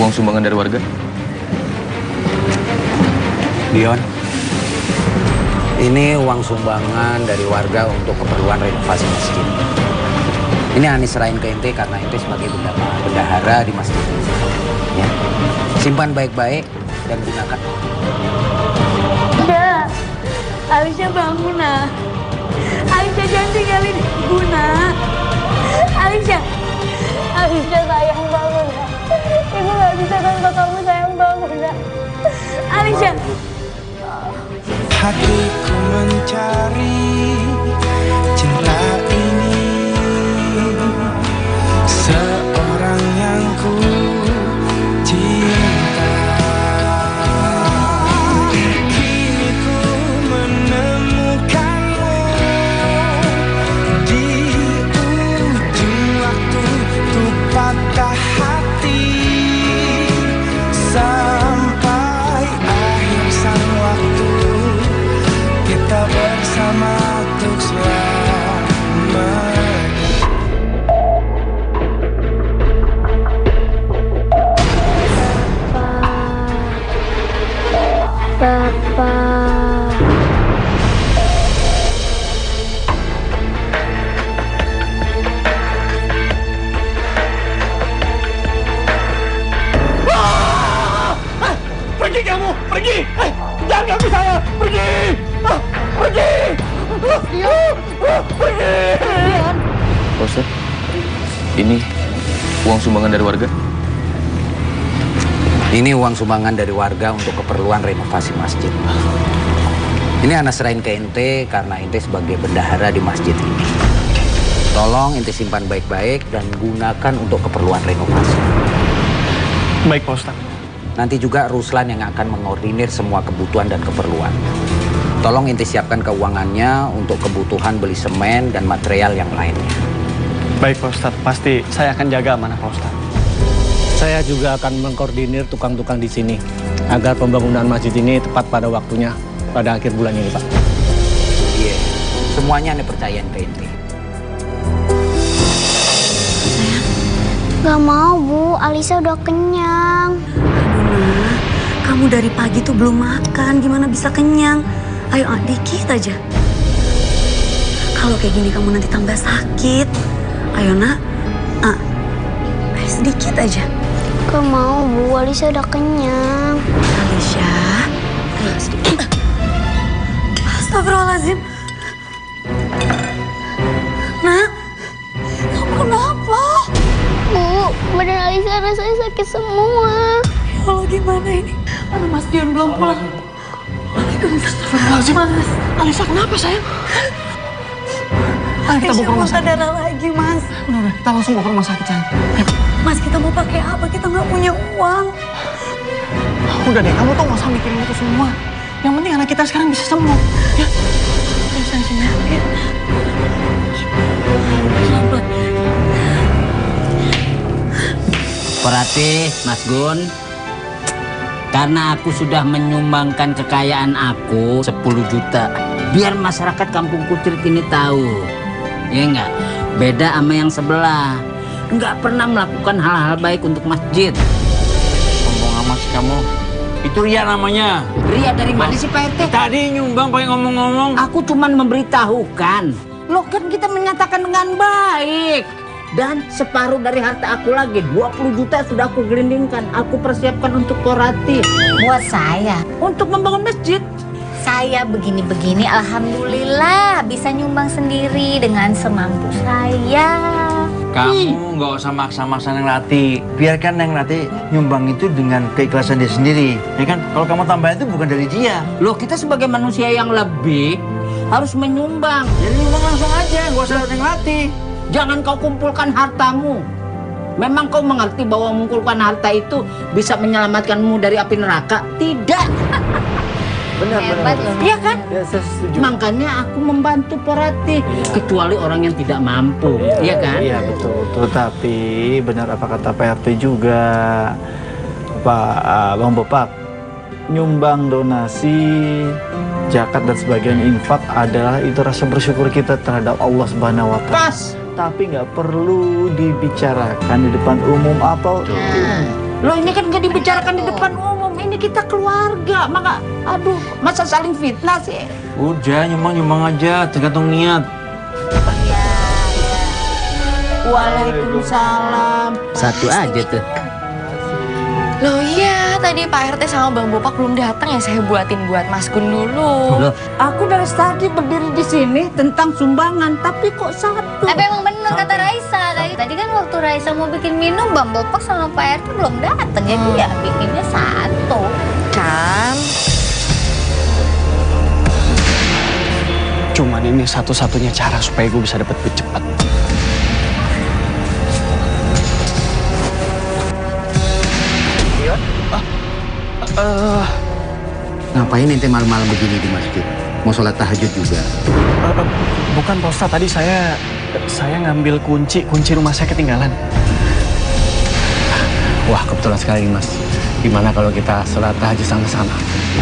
uang sumbangan dari warga. Dion, ini uang sumbangan dari warga untuk keperluan renovasi masjid. Ini Ani serahin ke ente karena ente sebagai bendahara di masjid ini. Ya. Simpan baik-baik dan gunakan. Udah, Alisha bangun nah. Alisha jangan tinggalin ibu nak. Alisha sayang bangun nak. Ibu gak bisa tanpa kamu sayang bangun nak. Alisha. Hatiku mencari cinta ini, seorang yang ku cinta. Kini ku menemukanmu di ujung waktu, ku patah hati sampai akhir sang waktu. Kita bersama untuk selamanya. Papa. Pergi kamu, pergi! Jangan ganggu saya, pergi! Pergi! Pergi! Pak Ustadz, ini uang sumbangan dari warga. Ini uang sumbangan dari warga untuk keperluan renovasi masjid. Ini Ana serahin ke ente karena ente sebagai bendahara di masjid ini. Tolong ente simpan baik-baik dan gunakan untuk keperluan renovasi. Baik, Pak Ustadz. Nanti juga Ruslan yang akan mengordinir semua kebutuhan dan keperluan. Tolong ente siapkan keuangannya untuk kebutuhan beli semen dan material yang lainnya. Baik, Pak Ustadz. Pasti saya akan jaga amanah Pak Ustadz. Saya juga akan mengkoordinir tukang-tukang di sini agar pembangunan masjid ini tepat pada waktunya pada akhir bulan ini, Pak. Iya, semuanya ane percayain ke ente. Gak mau Bu, Alisa udah kenyang. Aduh, kamu dari pagi tuh belum makan, gimana bisa kenyang? Ayo, dikit aja. Kalau kayak gini kamu nanti tambah sakit. Ayo nak, sedikit aja. Gak mau Bu, Alisa udah kenyang. Alisha, ayo sedikit. Astagfirullahaladzim. Nak, kamu kenapa? Bu, badan Alisa rasanya sakit semua. Ya Allah, gimana ini? Mana Mas Dion belum pulang? Astagfirullahaladzim. Mas, Alisa, kenapa sayang? Ayo kita bawa ke rumah sakit. darah lagi, Mas. Udah, kita langsung bawa ke rumah sakit sayang. Ayo. Mas, kita mau pakai apa? Kita nggak punya uang. Udah deh, kamu tuh nggak usah mikirin itu semua. Yang penting anak kita sekarang bisa sembuh. Ya, ayo sayang sini. Ya. Pelan-pelan. Berarti, Mas Gun, karena aku sudah menyumbangkan kekayaan aku 10 juta. Biar masyarakat Kampung Kucrit ini tahu. Ya enggak? Beda sama yang sebelah. Enggak pernah melakukan hal-hal baik untuk masjid. Sombong amat sih kamu. Itu ria namanya. Ria dari mana sih Pak RT? Tadi nyumbang pakai ngomong-ngomong. Aku cuma memberitahukan. Loh kan kita menyatakan dengan baik. Dan separuh dari harta aku lagi, 20 juta sudah aku gelindingkan. Aku persiapkan untuk Korati. Buat saya. Untuk membangun masjid. Saya begini-begini, alhamdulillah bisa nyumbang sendiri dengan semampu saya. Kamu nggak usah maksa-maksa Neng Rati. Biarkan Neng Rati nyumbang itu dengan keikhlasan dia sendiri. Ya kan? Kalau kamu tambahin itu bukan dari dia. Loh kita sebagai manusia yang lebih harus menyumbang. Jadi nyumbang langsung aja, nggak usah Neng Rati. Jangan kau kumpulkan hartamu. Memang kau mengerti bahwa mengumpulkan harta itu bisa menyelamatkanmu dari api neraka? Tidak. Hebat loh. Iya kan? Ya, saya setuju. Makanya aku membantu Porati. Kecuali orang yang tidak mampu. Iya kan? Iya, betul. Tapi benar apa kata Pak RT juga, Pak Bang Bopak, nyumbang donasi, zakat dan sebagian infak adalah itu rasa bersyukur kita terhadap Allah Subhanahu wa Ta'ala. Pas. Tapi nggak perlu dibicarakan di depan umum atau Loh ini kan nggak dibicarakan di depan umum, ini kita keluarga, maka aduh masa saling fitnah sih. Udah nyumbang aja, tergantung niat. Waalaikumsalam. Satu aja tuh. Loh iya, tadi Pak RT sama Bang Bopak belum datang ya, saya buatin buat Mas Gun dulu. Loh, Aku dari tadi berdiri di sini tentang sumbangan, tapi kok satu. Tapi emang bener kata Raisa. Tadi kan waktu Raisa mau bikin minum, Bang Bopak sama Pak RT belum datang. Jadi ya bikinnya satu. Kan? Cuman ini satu-satunya cara supaya gue bisa dapat duit cepat. ngapain ente malam-malam begini di masjid? Mau sholat tahajud juga? Bukan Pak Ustadz, tadi saya ngambil kunci rumah saya ketinggalan. Wah, kebetulan sekali Mas. Gimana kalau kita sholat tahajud sama-sama?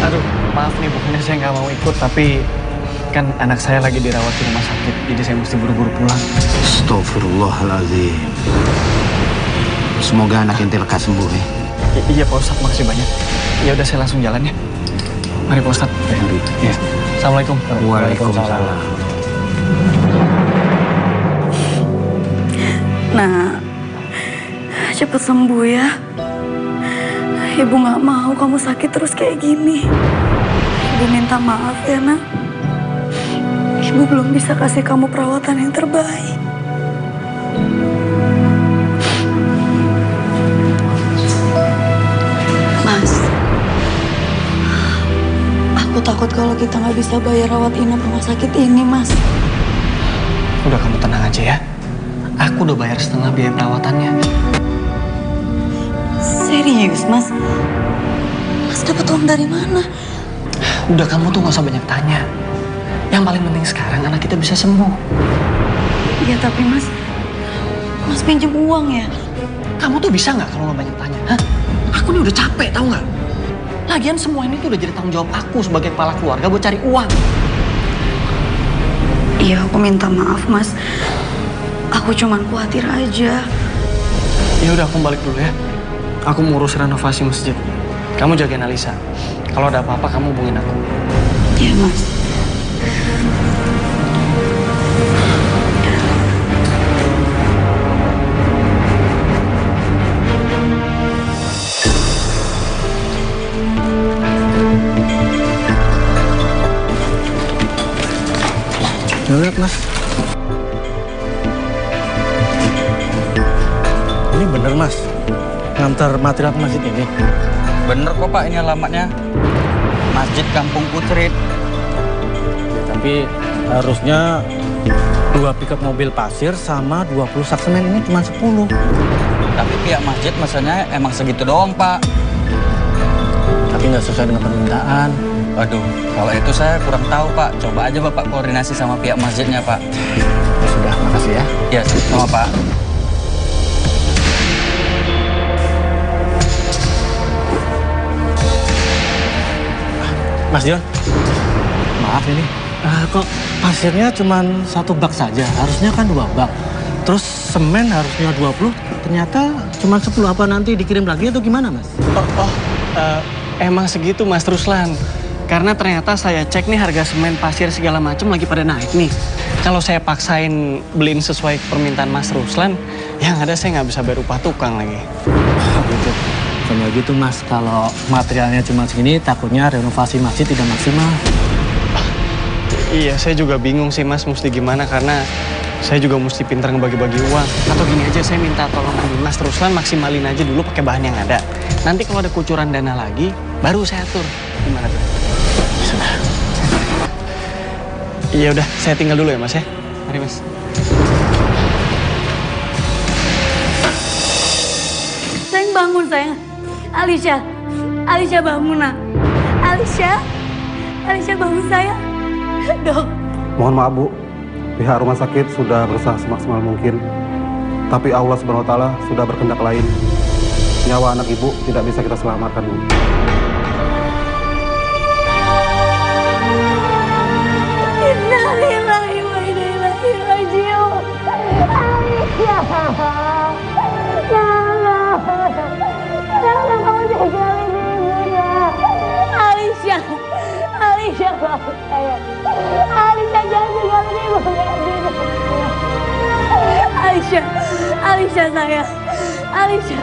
Aduh, maaf nih, bukannya saya nggak mau ikut, tapi kan anak saya lagi dirawat di rumah sakit, jadi saya mesti buru-buru pulang. Astagfirullahaladzim. Semoga anak ente lekas sembuh ya. Iya Pak Ustadz, makasih banyak. Ya udah, saya langsung jalan ya. Mari Pak Ustadz. Ya. Assalamualaikum. Waalaikumsalam. Nah, cepet sembuh ya. Ibu nggak mau kamu sakit terus kayak gini. Ibu minta maaf ya, Nak. Ibu belum bisa kasih kamu perawatan yang terbaik. Mas, aku takut kalau kita nggak bisa bayar rawat inap rumah sakit ini, Mas. Udah, kamu tenang aja ya. Aku udah bayar setengah biaya perawatannya. Serius, Mas? Mas dapat uang dari mana? Udah, kamu tuh gak usah banyak tanya. Yang paling penting sekarang anak kita bisa sembuh. Iya, tapi Mas pinjam uang ya? Kamu tuh bisa nggak kalau nggak banyak tanya? Hah? Aku nih udah capek, tau nggak? Lagian semua ini tuh udah jadi tanggung jawab aku sebagai kepala keluarga buat cari uang. Iya, aku minta maaf, Mas. Aku cuman khawatir aja. Ya udah, aku balik dulu ya. Aku mau urus renovasi masjid. Kamu jagain Alisa. Kalau ada apa-apa, kamu hubungin aku. Iya, Mas. Lihat, Mas. Ini bener, Mas. Ngantar material ke masjid ini. Bener kok Pak, ini alamatnya. Masjid Kampung Kutrit. Ya, tapi harusnya 2 pickup mobil pasir sama 20 sak semen, ini cuma 10. Tapi pihak masjid masanya emang segitu doang Pak. Tapi nggak sesuai dengan permintaan. Waduh, kalau itu saya kurang tahu Pak. Coba aja Bapak koordinasi sama pihak masjidnya Pak. Ya sudah, makasih ya. Ya, sama Pak. Mas Dion, maaf ini. Kok pasirnya cuma 1 bak saja? Harusnya kan 2 bak. Terus semen harusnya 20, ternyata cuma 10. Apa nanti dikirim lagi atau gimana, Mas? Emang segitu, Mas Ruslan. Karena ternyata saya cek nih harga semen, pasir, segala macam lagi pada naik nih. Kalau saya paksain beliin sesuai permintaan Mas Ruslan, yang ada saya nggak bisa bayar upah tukang lagi. Gitu. Sama gitu, Mas. Kalau materialnya cuma segini, takutnya renovasi masjid tidak maksimal. Iya, saya juga bingung sih Mas, mesti gimana, karena saya juga mesti pintar ngebagi-bagi uang. Atau gini aja, saya minta tolong Mas Ruslan maksimalin aja dulu pakai bahan yang ada. Nanti kalau ada kucuran dana lagi, baru saya atur. Gimana tuh? Sudah. Iya udah, saya tinggal dulu ya Mas ya. Mari Mas. Sayang, bangun sayang. Alicia bangun nak. Alicia bangun sayang. Dok. Mohon maaf Bu, pihak rumah sakit sudah berusaha semaksimal mungkin. Tapi Allah Subhanahu wa Ta'ala sudah berkehendak lain. Nyawa anak Ibu tidak bisa kita selamatkan, Bu. Innalillahi wa inna ilaihi raji'un. Alicia. Ya Allah. Ya Alisha sayang. Alisha.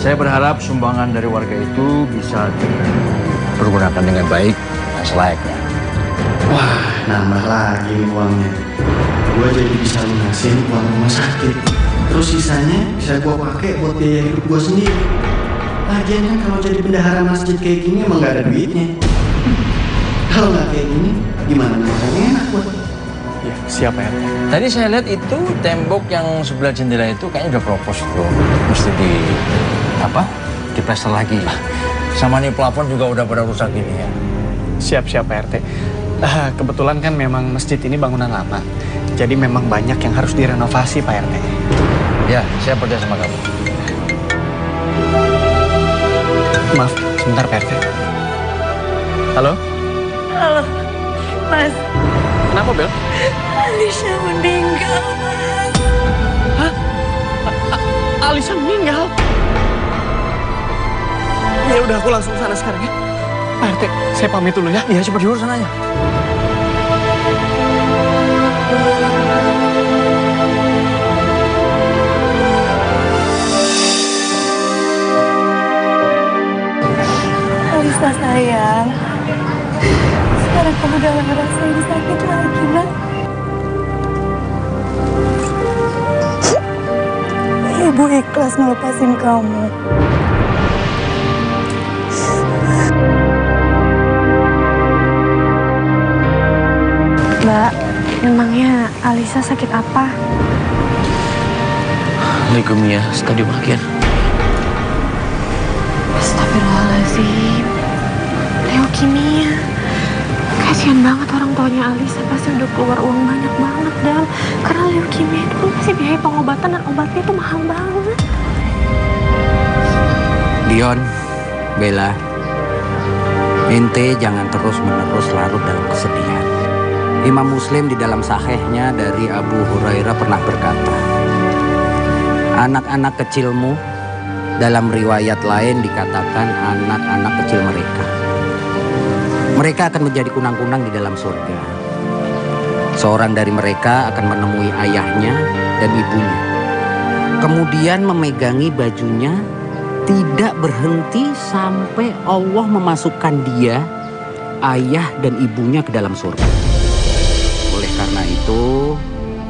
Saya berharap sumbangan dari warga itu bisa dipergunakan dengan baik dan selayaknya. Wah, nambah lagi uangnya. Gue jadi bisa lunasin uang rumah sakit. Terus sisanya bisa gue pakai buat biaya hidup gue sendiri. Lagian kan kalau jadi bendahara masjid kayak gini emang gak ada duitnya. Kalau nggak kayak gini, gimana makannya enak buat? Ya, siapa ya? Tadi saya lihat itu tembok yang sebelah jendela itu kayaknya udah propos tuh. Mesti diplester lagi. Sama nih plafon juga udah pada rusak ini ya. Siap-siap Pak RT. Kebetulan kan memang masjid ini bangunan lama. Jadi memang banyak yang harus direnovasi Pak RT. Ya, saya percaya sama kamu. Maaf, sebentar Pak RT. Halo? Halo, Mas. Kenapa, Bel? Alisha meninggal, Mas. Hah? Alisha meninggal? Ya udah, aku langsung sana sekarang ya. Pak RT, saya pamit dulu ya. Iya, cepat diurus sananya. Alisha sayang. Sekarang kamu udah gak ngerasain sakit lagi, nak. Ibu ikhlas ngelepasin kamu. Mbak, memangnya Alisha sakit apa? Leukemia stadium akhir. Astagfirullahaladzim. Leukemia. Kasihan banget orang tuanya Alisha, pasti udah keluar uang banyak banget, Dan. Karena leukemia itu pasti biaya pengobatan dan obatnya itu mahal banget. Dion, Bella, ente jangan terus-menerus larut dalam kesedihan. Imam Muslim di dalam sahihnya dari Abu Hurairah pernah berkata, anak-anak kecilmu, dalam riwayat lain dikatakan anak-anak kecil mereka. Mereka akan menjadi kunang-kunang di dalam surga. Seorang dari mereka akan menemui ayahnya dan ibunya. Kemudian memegangi bajunya, tidak berhenti sampai Allah memasukkan dia, ayah dan ibunya ke dalam surga. Oleh karena itu,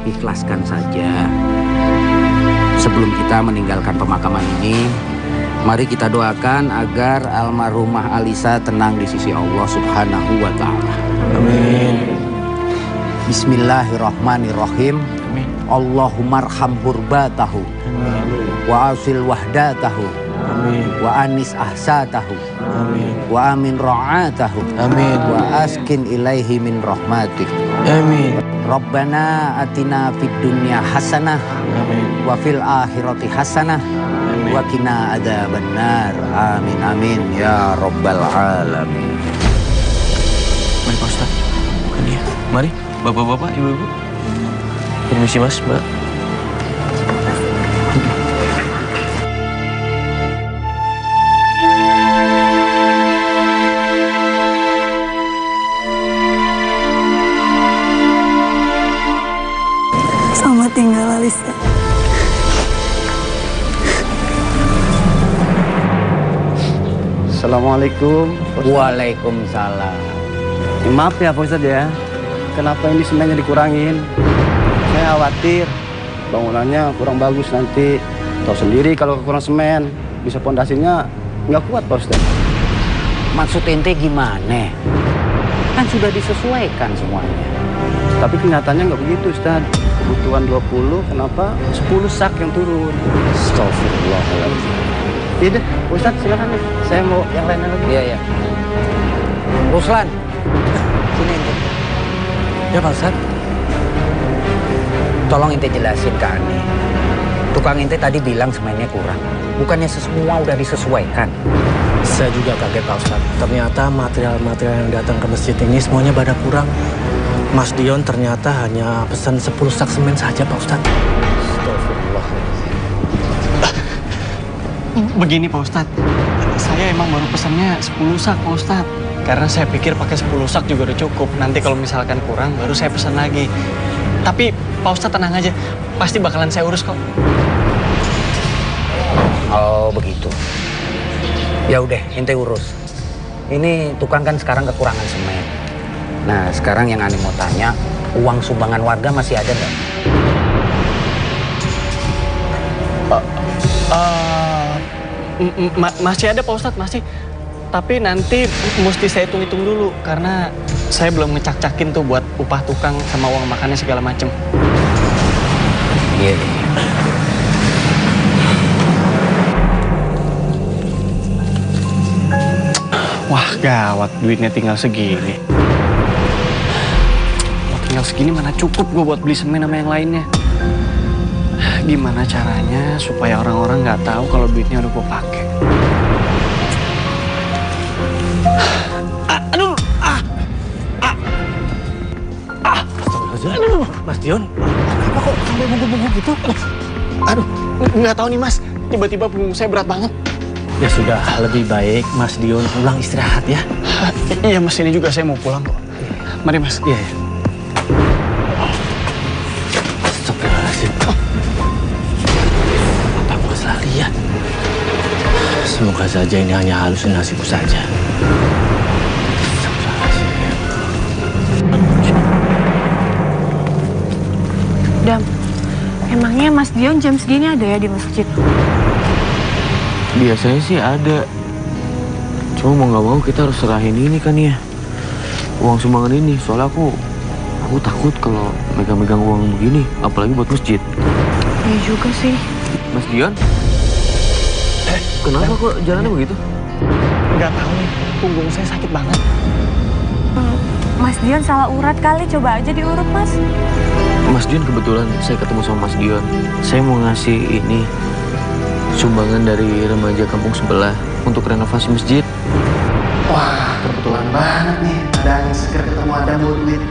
ikhlaskan saja. Sebelum kita meninggalkan pemakaman ini, mari kita doakan agar almarhumah Alisha tenang di sisi Allah Subhanahu wa Ta'ala. Amin. Bismillahirrahmanirrahim. Amin. Allahumma arham hurbatahu. Amin. Wa asil wahdatahu. Amin. Wa anis ahsatahu. Amin. Wa amin ra'atahu. Amin. Wa askin ilaihi min rahmatik. Amin. Rabbana atina fid dunya hasanah. Amin. Wa fil akhirati hasanah. Amin. Wa qina adzabannar. Amin amin ya rabbal alamin. Mari Pak Ustadz. Bukan dia. Mari, bapak-bapak, ibu-ibu. Permisi Mas, Mbak. Selamat tinggal, Alisha. Assalamualaikum. Waalaikumsalam. Maaf ya Pak Ustadz ya, kenapa ini semennya dikurangin? Saya khawatir bangunannya kurang bagus nanti. Tahu sendiri kalau kurang semen, bisa pondasinya nggak kuat Pak Ustadz. Maksud ente gimana? Kan sudah disesuaikan semuanya. Tapi kenyataannya nggak begitu Ustadz. Kebutuhan 20, kenapa 10 sak yang turun? Astagfirullahaladzim. Tidak, Ustadz silakan. Saya mau yang lainnya lagi. Iya, iya. Ruslan, sini ente. Ya Pak Ustadz. Tolong ente jelasin ke Ani. Tukang ente tadi bilang semennya kurang. Bukannya semua udah disesuaikan. Saya juga kaget Pak Ustadz. Ternyata material-material yang datang ke masjid ini semuanya pada kurang. Mas Dion ternyata hanya pesan 10 sak semen saja Pak Ustadz. Begini Pak Ustadz, saya emang baru pesannya 10 sak Pak Ustadz. Karena saya pikir pakai 10 sak juga udah cukup. Nanti kalau misalkan kurang baru saya pesan lagi. Tapi Pak Ustadz tenang aja, pasti bakalan saya urus kok. Oh begitu. Ya udah, ente urus. Ini tukang kan sekarang kekurangan semen. Nah sekarang yang Ani mau tanya, uang sumbangan warga masih ada nggak? Masih ada Pak Ustadz, masih. Tapi nanti mesti saya hitung-hitung dulu karena saya belum ngecak-cakin tuh buat upah tukang sama uang makannya segala macem. Iya. Wah gawat, duitnya tinggal segini. Tinggal segini mana cukup gue buat beli semen sama yang lainnya. Gimana caranya supaya orang-orang nggak tahu kalau duitnya udah gue pakai? Aduh, Mas Dion, kenapa kok sampai bungkuk-bungkuk gitu? Aduh, nggak tahu nih Mas. Tiba-tiba punggung saya berat banget. Ya sudah, lebih baik Mas Dion pulang istirahat ya. Iya Mas, ini juga saya mau pulang kok. Mari Mas. Iya. Astagfirullahaladzim. Apa gua salah lihat? Semoga saja ini hanya halusinasiku saja. Dam, emangnya Mas Dion jam segini ada ya di masjid? Biasanya sih ada. Cuma mau nggak mau kita harus serahin ini kan ya. Uang sumbangan ini. Soalnya aku takut kalau megang-megang uang begini. Apalagi buat masjid. Iya juga sih. Mas Dion? Kenapa kok jalannya begitu? Nggak tahu nih, punggung saya sakit banget. Mas Dion salah urat kali, coba aja diurut Mas. Mas Dion kebetulan saya ketemu sama Mas Dion. Saya mau ngasih ini sumbangan dari remaja kampung sebelah untuk renovasi masjid. Wah, kebetulan banget nih. Ada angin seger ketemu ada duit.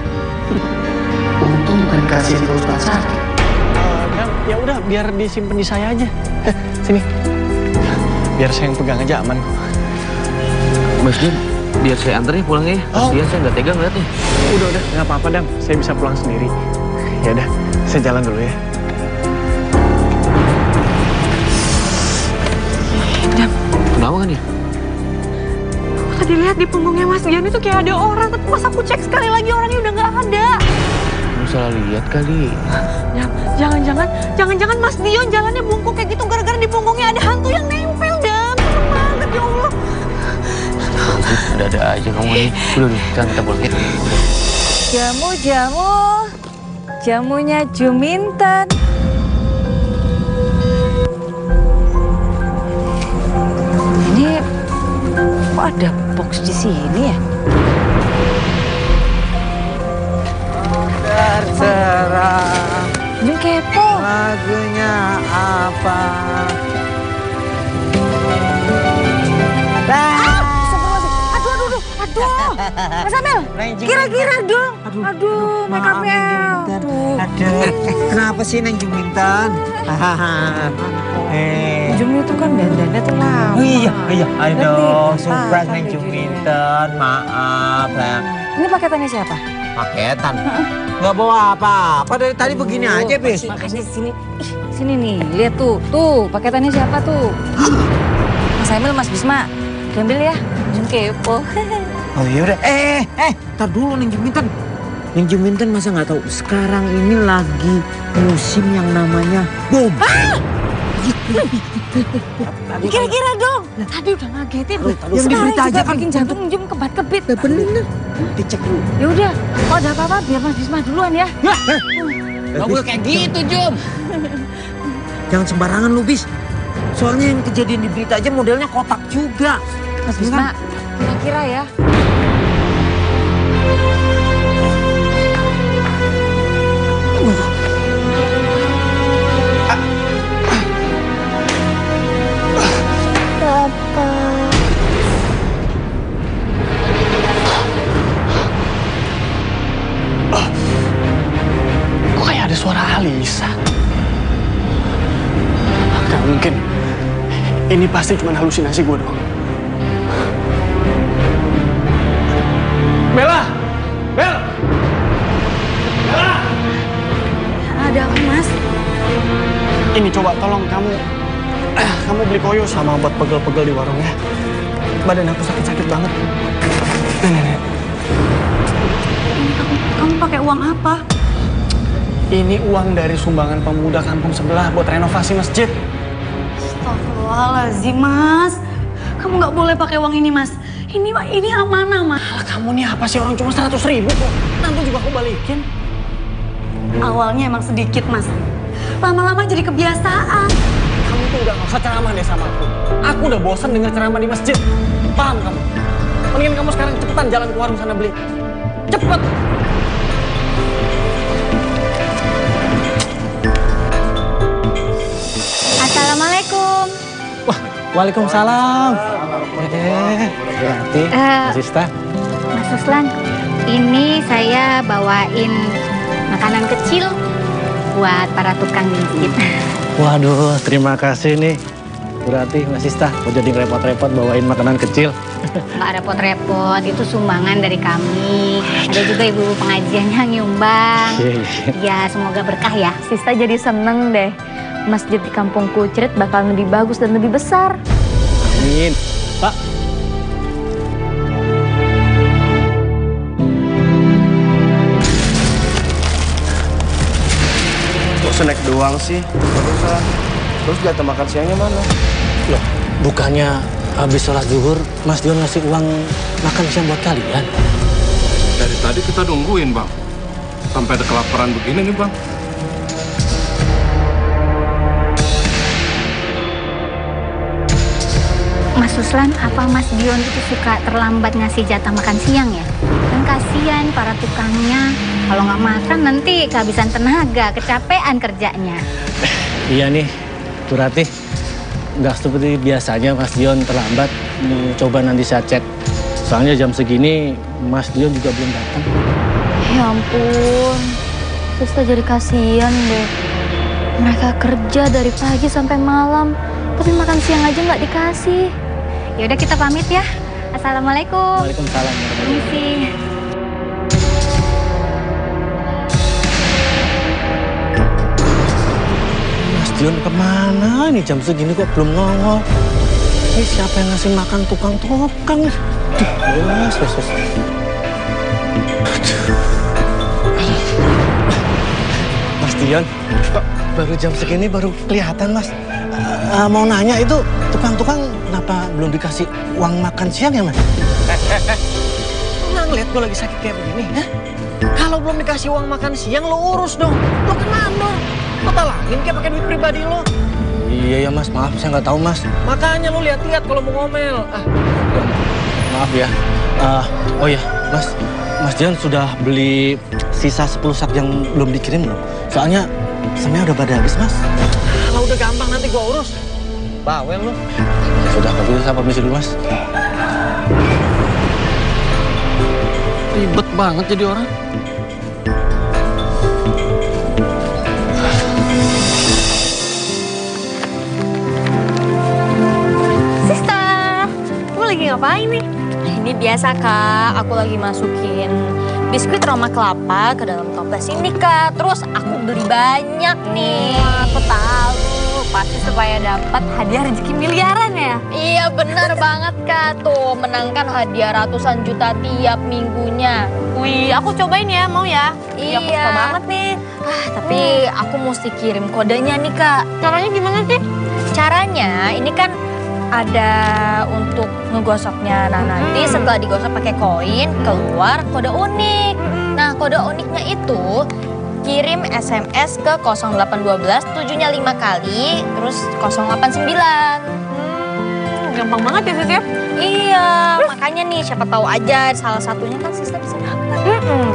Untung bukan dikasihin ke Ustadz sakit. Ya udah, biar disimpan di saya aja. Sini. Biar saya yang pegang aja aman kok. Mas Dion, biar saya antar ya pulangnya ya. Kasihan saya nggak tega ngeliatnya. Udah, nggak apa-apa Dam. Saya bisa pulang sendiri. Ya udah, saya jalan dulu ya. Dam. Kenapa kan ya? Aku tadi lihat di punggungnya Mas Dion itu kayak ada orang. Tapi pas aku cek sekali lagi orangnya udah nggak ada. Kamu salah lihat kali. Jangan-jangan Mas Dion jalannya bungkuk kayak gitu gara-gara di punggungnya ada hantu yang nempel, Dam. Serem banget ya Allah. Ada aja kamu nih. Udah, sekarang kita pulang ya. Jamunya Juminten. Ini kok ada box di sini ya? Terserah. Jum kepo. Lagunya apa? Aduh, Mas Amel, kira-kira dong. Aduh, make upnya. Aduh, kenapa sih Neng Juminten? Jum itu kan dandannya tuh lama. Oh iya, aduh, surprise Neng Juminten, maaf ya. Ini paketannya siapa? Paketan? Nggak bawa apa-apa, dari tadi begini aja, Bis. Makanya sini nih, lihat tuh paketannya siapa tuh? Mas Amel, Mas Bisma, diambil ya, Jum kepo. Oh iya udah, tar dulu Neng Juminten. Neng Juminten masa nggak tahu sekarang ini lagi musim yang namanya bom. Kira-kira dong. Tadi udah ngagetin. Yang di berita aja kan bikin jantung Jum kebat-kebit. Bener. Dicek dulu. Ya udah, kalau ada apa-apa biar Mas Bisma duluan ya. Gak boleh kayak gitu, Jum. Jangan sembarangan lu, Bis. Soalnya yang kejadian di berita aja modelnya kotak juga. Mas Bisma, kira-kira ya. Kok kayak ada suara Alisa? Gak mungkin. Ini pasti cuma halusinasi gue doang. Kok tolong kamu beli koyo sama buat pegel-pegel di warung ya. Badan aku sakit-sakit banget. Nih. Kamu pakai uang apa? Ini uang dari sumbangan pemuda kampung sebelah buat renovasi masjid. Astagfirullahaladzim, Mas. Kamu nggak boleh pakai uang ini, Mas. Ini amanah, Mas. Alah, kamu nih apa sih, orang cuma 100.000 kok. Nanti juga aku balikin. Awalnya emang sedikit, Mas. Lama-lama jadi kebiasaan. Kamu tuh udah gak usah ceramah deh sama aku. Aku udah bosan dengar ceramah di masjid. Paham kamu? Mendingan kamu sekarang cepetan jalan ke warung sana beli. Cepet! Assalamualaikum. Wah, waalaikumsalam. Berarti, Mas Sista. Mas Ruslan, ini saya bawain makanan kecil buat para tukang di masjid. Waduh, terima kasih nih. Berarti Mas Sista, mau jadi repot-repot bawain makanan kecil. Nggak repot-repot, itu sumbangan dari kami. Ada juga ibu-ibu pengajian yang nyumbang. Ya, semoga berkah ya. Sista jadi seneng deh. Masjid di kampung Kucrit bakal lebih bagus dan lebih besar. Amin. Pak. Kok snack doang sih? Terus jatah makan siangnya mana? Loh, bukannya habis sholat zuhur, Mas Dion ngasih uang makan siang buat kalian? Dari tadi kita nungguin, Bang. Sampai ada kelaparan begini nih, Bang. Mas Ruslan, apa Mas Dion itu suka terlambat ngasih jatah makan siang ya? Kan kasihan para tukangnya. Kalau nggak makan nanti kehabisan tenaga, kecapean kerjanya. Iya nih, Bu Ratih. Nggak seperti biasanya Mas Dion terlambat. Coba nanti saya cek. Soalnya jam segini Mas Dion juga belum datang. Ya ampun, Sista jadi kasihan deh. Mereka kerja dari pagi sampai malam, tapi makan siang aja nggak dikasih. Ya udah kita pamit ya. Assalamualaikum. Waalaikumsalam. Permisi. Mas Dion kemana? Ini jam segini kok belum nongol. Ini siapa yang ngasih makan tukang-tukang nih? Wes. Mas Dion, kok baru jam segini baru kelihatan, Mas. Mau nanya itu tukang-tukang kenapa belum dikasih uang makan siang ya, Mas? Nggak ngeliat gue lagi sakit kayak begini, ya? Kalau belum dikasih uang makan siang, lo urus dong. Lo kan mandor. Lo talangin kayak pakai duit pribadi lo. Iya ya, Mas. Maaf, saya nggak tahu, Mas. Makanya lo lihat-lihat kalau mau ngomel. Maaf ya. Oh ya, Mas Dion sudah beli sisa 10 sak yang belum dikirim belum? Soalnya semuanya udah pada habis, Mas. Kalau udah gampang nanti gue urus. Bawel lo. Sudah, kalau gitu saya permisi dulu, Mas. Ribet banget jadi orang. Sister, kamu lagi ngapain nih? Ini biasa Kak, aku lagi masukin biskuit Roma kelapa ke dalam toples ini Kak. Terus aku beli banyak nih. Aku tahu, pasti supaya dapat hadiah rezeki miliaran ya? Iya benar banget Kak, tuh menangkan hadiah ratusan juta tiap minggunya. Wih, aku cobain ya, mau ya? Iya. Aku suka banget nih. Tapi aku mesti kirim kodenya nih Kak. Caranya gimana sih? Caranya ini kan ada untuk ngegosoknya. Nah nanti setelah digosok pakai koin keluar kode unik. Nah kode uniknya itu kirim SMS ke 0812 7-nya 5 kali terus 089. Gampang banget ya Sis ya? Iya, makanya nih siapa tahu aja salah satunya kan Sista bisa dapat.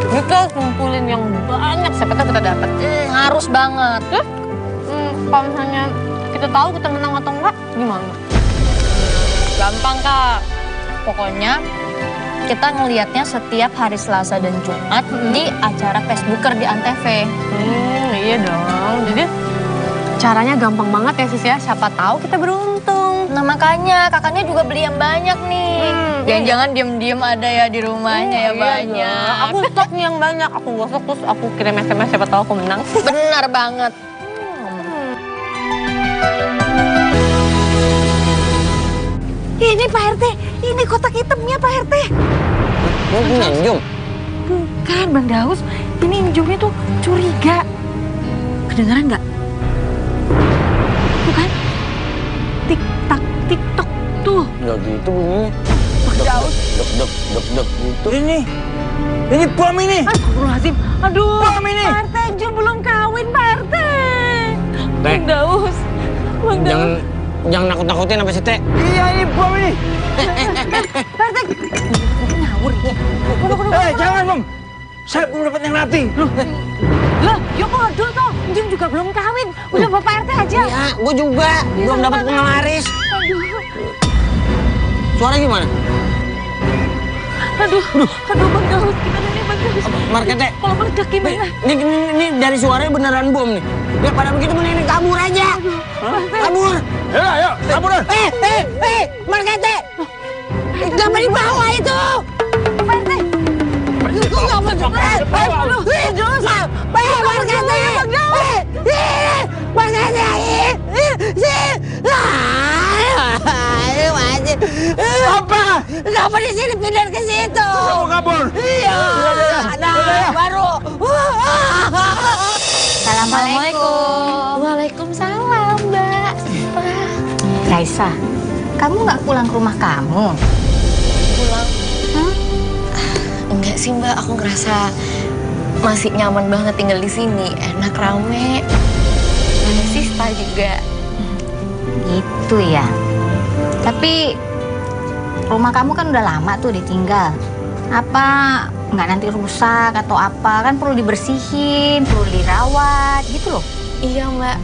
Kita kumpulin yang banyak, siapa tahu kita dapat. Harus banget. Kalau misalnya kita tahu kita menang atau enggak, gimana? Gampang Kak. Pokoknya kita ngelihatnya setiap hari Selasa dan Jumat di acara Facebooker di Antv. Iya dong. Jadi caranya gampang banget ya Sis ya. Siapa tahu kita beruntung. Nah makanya kakaknya juga beli yang banyak nih. Jangan-jangan diem-diem ada ya di rumahnya ya banyak. Aku stok nih yang banyak. Aku gosok terus aku kirim SMS siapa tahu aku menang. Benar banget. Ini Pak RT, ini kotak hitamnya Pak RT. Mau pinjam? Bukan Bang Daus, ini injumnya tuh curiga. Kedengeran nggak? Tuh kan? Tik tak tik tok tuh. Ya gitu bunyinya. Bang Daus. Dek gitu. Ini bom ini. Astagfirullahaladzim. Aduh. Bom ini. Pak RT, Jun belum kawin Pak RT. Bang Daus. Bang Daus. Jangan nakut-nakutin apa sih, Teh? Iya, ini bom ini. Pak RT. Ngawur ya. Jangan, Bom. Saya belum dapat yang Rati. Lah, ya bodoh toh. Jun juga belum kawin. Udah Bapak RT aja. Iya, gue juga. Belum dapat penglaris. Aduh. Suara gimana? Aduh, Bang Daus, gimana nih Bang Daus? Marketnya. Kalau meledak gimana? Ini dari suaranya beneran bom nih. Ya pada begitu mending kabur aja. Kabur. Ayo, kabur. Marketnya. Jangan dibawa itu. Pak RT. Itu nggak mau Apa? Kenapa di sini pindah ke situ? Kamu kabur. Iya. Nah, baru. Assalamualaikum. Waalaikumsalam, Mbak. Raisa, kamu nggak pulang ke rumah kamu? Pulang? Enggak sih, Mbak. Aku ngerasa masih nyaman banget tinggal di sini. Enak, rame. Ada Sista juga. Gitu ya. Tapi rumah kamu kan udah lama tuh ditinggal. Apa nggak nanti rusak atau apa? Kan perlu dibersihin, perlu dirawat gitu loh. Iya, Mbak.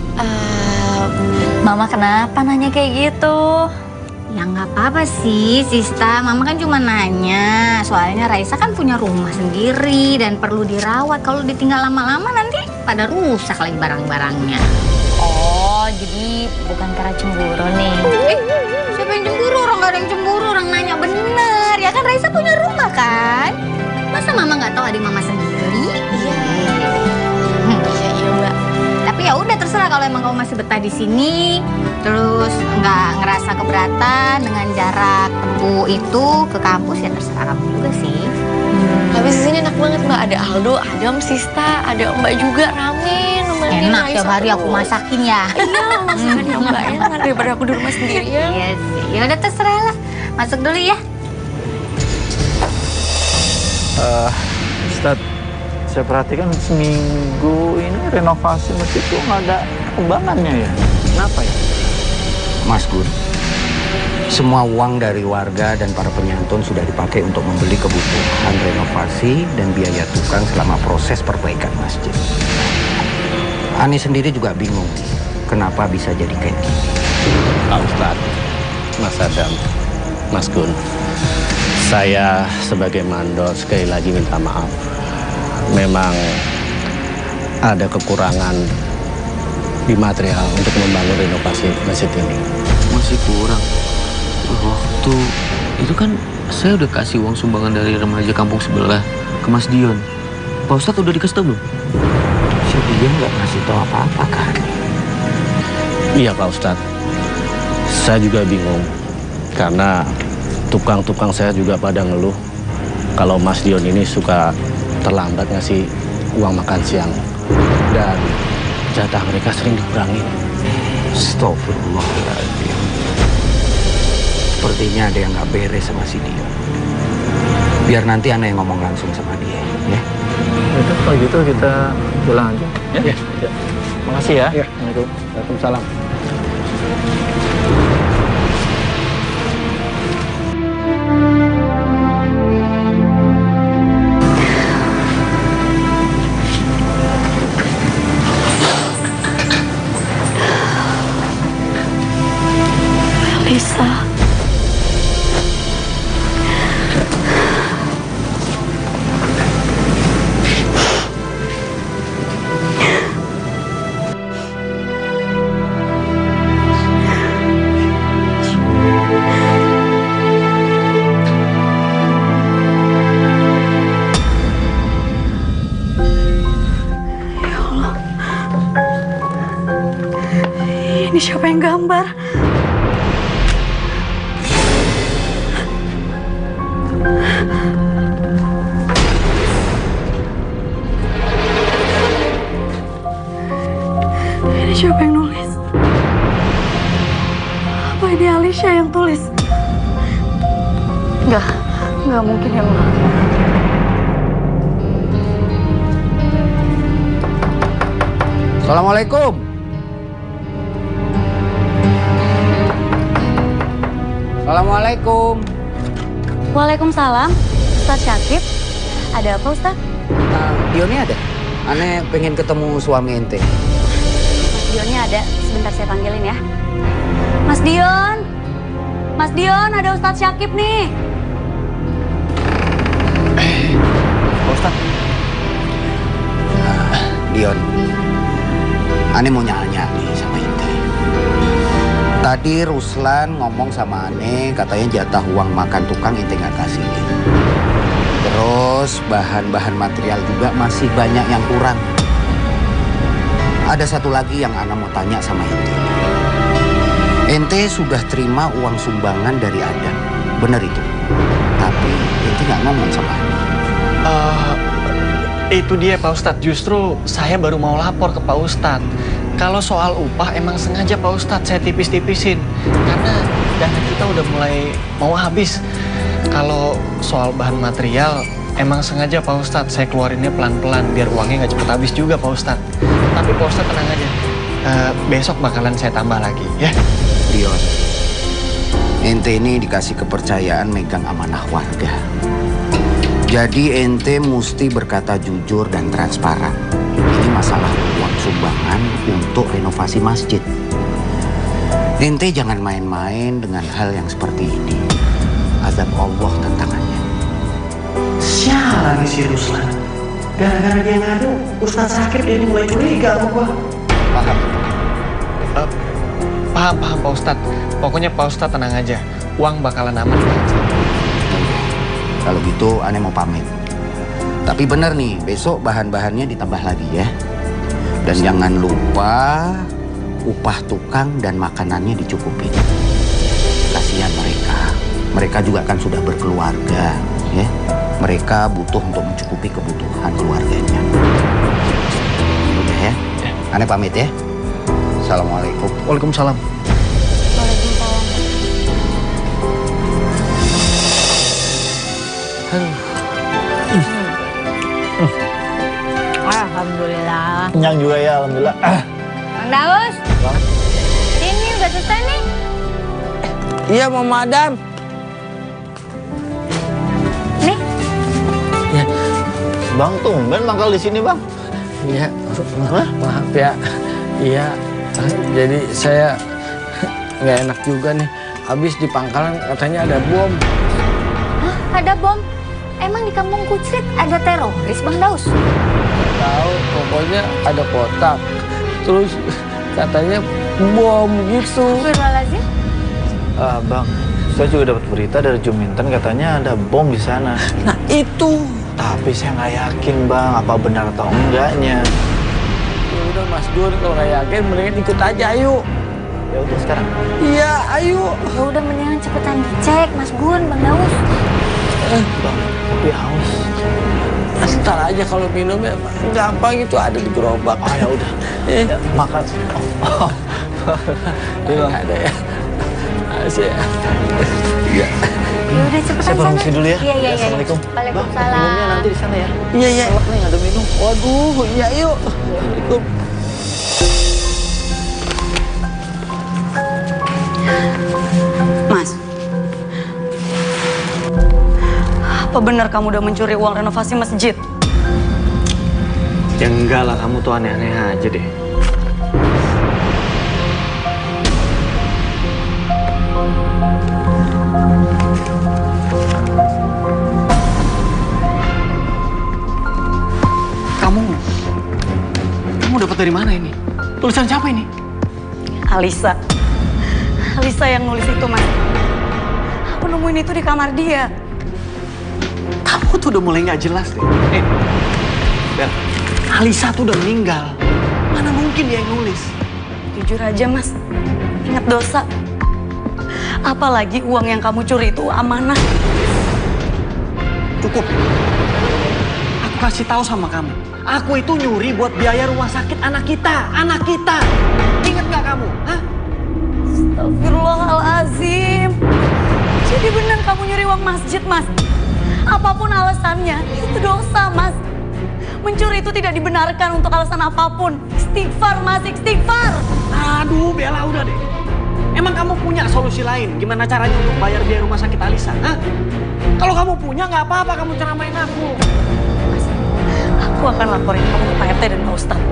Mama kenapa nanya kayak gitu? Ya nggak apa-apa sih, Sista. Mama kan cuma nanya. Soalnya Raisa kan punya rumah sendiri dan perlu dirawat. Kalau ditinggal lama-lama nanti pada rusak lagi barang-barangnya. Oh, jadi bukan karena cemburu nih. Siapa yang cemburu? Orang nggak ada yang cemburu. Orang nanya bener. Ya kan Raisa punya rumah kan? Masa Mama nggak tahu adik Mama sendiri? Iya. Iya, Mbak. Tapi ya udah terserah kalau emang kamu masih betah di sini, terus nggak ngerasa keberatan dengan jarak tempuh itu ke kampus, ya terserah kamu juga sih. Habis di sini enak banget, Mbak. Ada Aldo, Adam, Sista, ada Mbak juga rame. Enak tiap hari aku masakin ya. Iya, masakannya Mbak enak daripada aku di rumah sendirian. Iya sih. Ya udah terserah lah. Masuk dulu ya. Ustaz, saya perhatikan seminggu ini renovasi masjid itu nggak ada kembangannya ya. Kenapa ya? Mas Gun, semua uang dari warga dan para penyantun sudah dipakai untuk membeli kebutuhan renovasi dan biaya tukang selama proses perbaikan masjid. Ani sendiri juga bingung kenapa bisa jadi kayak gini. Pak Ustadz, Mas Adam, Mas Gun, saya sebagai mandor sekali lagi minta maaf. Memang ada kekurangan di material untuk membangun renovasi masjid ini. Masih kurang. Waktu itu kan saya udah kasih uang sumbangan dari remaja kampung sebelah ke Mas Dion. Pak Ustadz udah dikasih tau belum? Si Dion nggak ngasih tahu apa-apa kan? Iya Pak Ustadz, saya juga bingung karena tukang-tukang saya juga pada ngeluh kalau Mas Dion ini suka terlambat ngasih uang makan siang dan jatah mereka sering dikurangi. Astagfirullahaladzim. Sepertinya ada yang nggak beres sama si Dion. Biar nanti Ana yang ngomong langsung sama dia, ya. Itu kalau gitu kita pulang aja. Ya. Makasih ya. Assalamualaikum. Waalaikumsalam. Lisa. Nggak mungkin ya, Ma. Assalamualaikum. Assalamualaikum. Waalaikumsalam. Ustaz Syakib. Ada apa, Ustaz? Dionnya ada? Aneh pengen ketemu suami ente. Mas Dionnya ada. Sebentar saya panggilin ya. Mas Dion. Mas Dion, ada Ustaz Syakib nih. Ustaz. Dion. Aneh mau nanya nih sama ente. Tadi Ruslan ngomong sama Aneh, katanya jatah uang makan tukang ente nggak kasihin. Terus bahan-bahan material juga masih banyak yang kurang. Ada satu lagi yang Ana mau tanya sama ente. Ente sudah terima uang sumbangan dari Adam, benar itu? Tapi ente nggak ngomong sama Ana. Itu dia Pak Ustadz, justru saya baru mau lapor ke Pak Ustadz. Kalau soal upah emang sengaja Pak Ustadz saya tipis-tipisin. Karena dana kita udah mulai mau habis. Kalau soal bahan material emang sengaja Pak Ustadz saya keluarinnya pelan-pelan biar uangnya nggak cepet habis juga Pak Ustadz. Tapi Pak Ustadz tenang aja, besok bakalan saya tambah lagi ya. Dion, ente ini dikasih kepercayaan megang amanah warga. Jadi ente mesti berkata jujur dan transparan. Ini masalah uang sumbangan untuk renovasi masjid. Ente jangan main-main dengan hal yang seperti ini. Azab Allah tantangannya. Sialan si Ruslan. Gara-gara dia ngadu, Ustadz Syakib ini mulai curiga sama gua. Paham? Paham Pak Ustadz. Pokoknya Pak Ustadz tenang aja. Uang bakalan aman Pak. Kalau gitu Aneh mau pamit. Tapi bener nih, besok bahan-bahannya ditambah lagi ya. Dan jangan lupa upah tukang dan makanannya dicukupin. Kasihan mereka. Mereka juga kan sudah berkeluarga ya. Mereka butuh untuk mencukupi kebutuhan keluarganya. Udah ya? Aneh pamit ya. Assalamualaikum. Waalaikumsalam. Alhamdulillah. Kenyang juga ya, alhamdulillah. Bang Daus. Sini udah selesai nih. Iya, Mama Adam. Nih. Ya. Bang tumben mangkal di sini, Bang. Iya, maaf ya. Iya, jadi saya nggak enak juga nih. Habis di pangkalan katanya ada bom. Hah, ada bom? Emang di kampung Kucrit ada teroris, Bang Daus? Nggak tahu, pokoknya ada kotak. Terus katanya bom gitu. Astagfirullahaladzim. Bang, saya juga dapat berita dari Juminten katanya ada bom di sana. Nah itu. Tapi saya nggak yakin, Bang, apa benar atau enggaknya. Ya udah Mas Gun, kalau nggak yakin mendingan ikut aja, ayo. Ya udah sekarang. Iya, ayo. Ya udah mendingan cepetan dicek, Mas Gun, Bang Daus. Bang, tapi haus. Ntar aja kalau minum ya gampang itu ada di gerobak. Oh ya udah. Ya, makan. Oh. Iya ada ya. Asik. Iya. Ya udah cepetan. Saya permisi dulu ya. Iya. Assalamualaikum. Waalaikumsalam. Minumnya nanti di sana ya. Iya. Selak nih ada minum. Waduh, iya yuk. Assalamualaikum. Mas. Apa benar kamu udah mencuri uang renovasi masjid? Ya enggak lah, kamu tuh aneh-aneh aja deh. Kamu dapat dari mana ini? Tulisan siapa ini? Alisa. Alisa yang nulis itu, Mas. Aku nemuin itu di kamar dia. Kamu tuh udah mulai nggak jelas deh. Bel, Alisa tuh udah meninggal. Mana mungkin dia yang nulis? Jujur aja, Mas. Ingat dosa. Apalagi uang yang kamu curi itu amanah. Cukup. Aku kasih tahu sama kamu. Aku itu nyuri buat biaya rumah sakit anak kita. Anak kita. Ingat nggak kamu? Hah? Astagfirullahaladzim. Jadi benar kamu nyuri uang masjid, Mas? Apapun alasannya, itu dosa, Mas. Mencuri itu tidak dibenarkan untuk alasan apapun. Istighfar, Mas, istighfar. Aduh, Bella, udah deh. Emang kamu punya solusi lain? Gimana caranya untuk bayar biaya rumah sakit Alisa? Hah? Kalau kamu punya, nggak apa-apa kamu ceramain aku. Mas, aku akan laporin kamu ke Pak RT dan Pak Ustadz.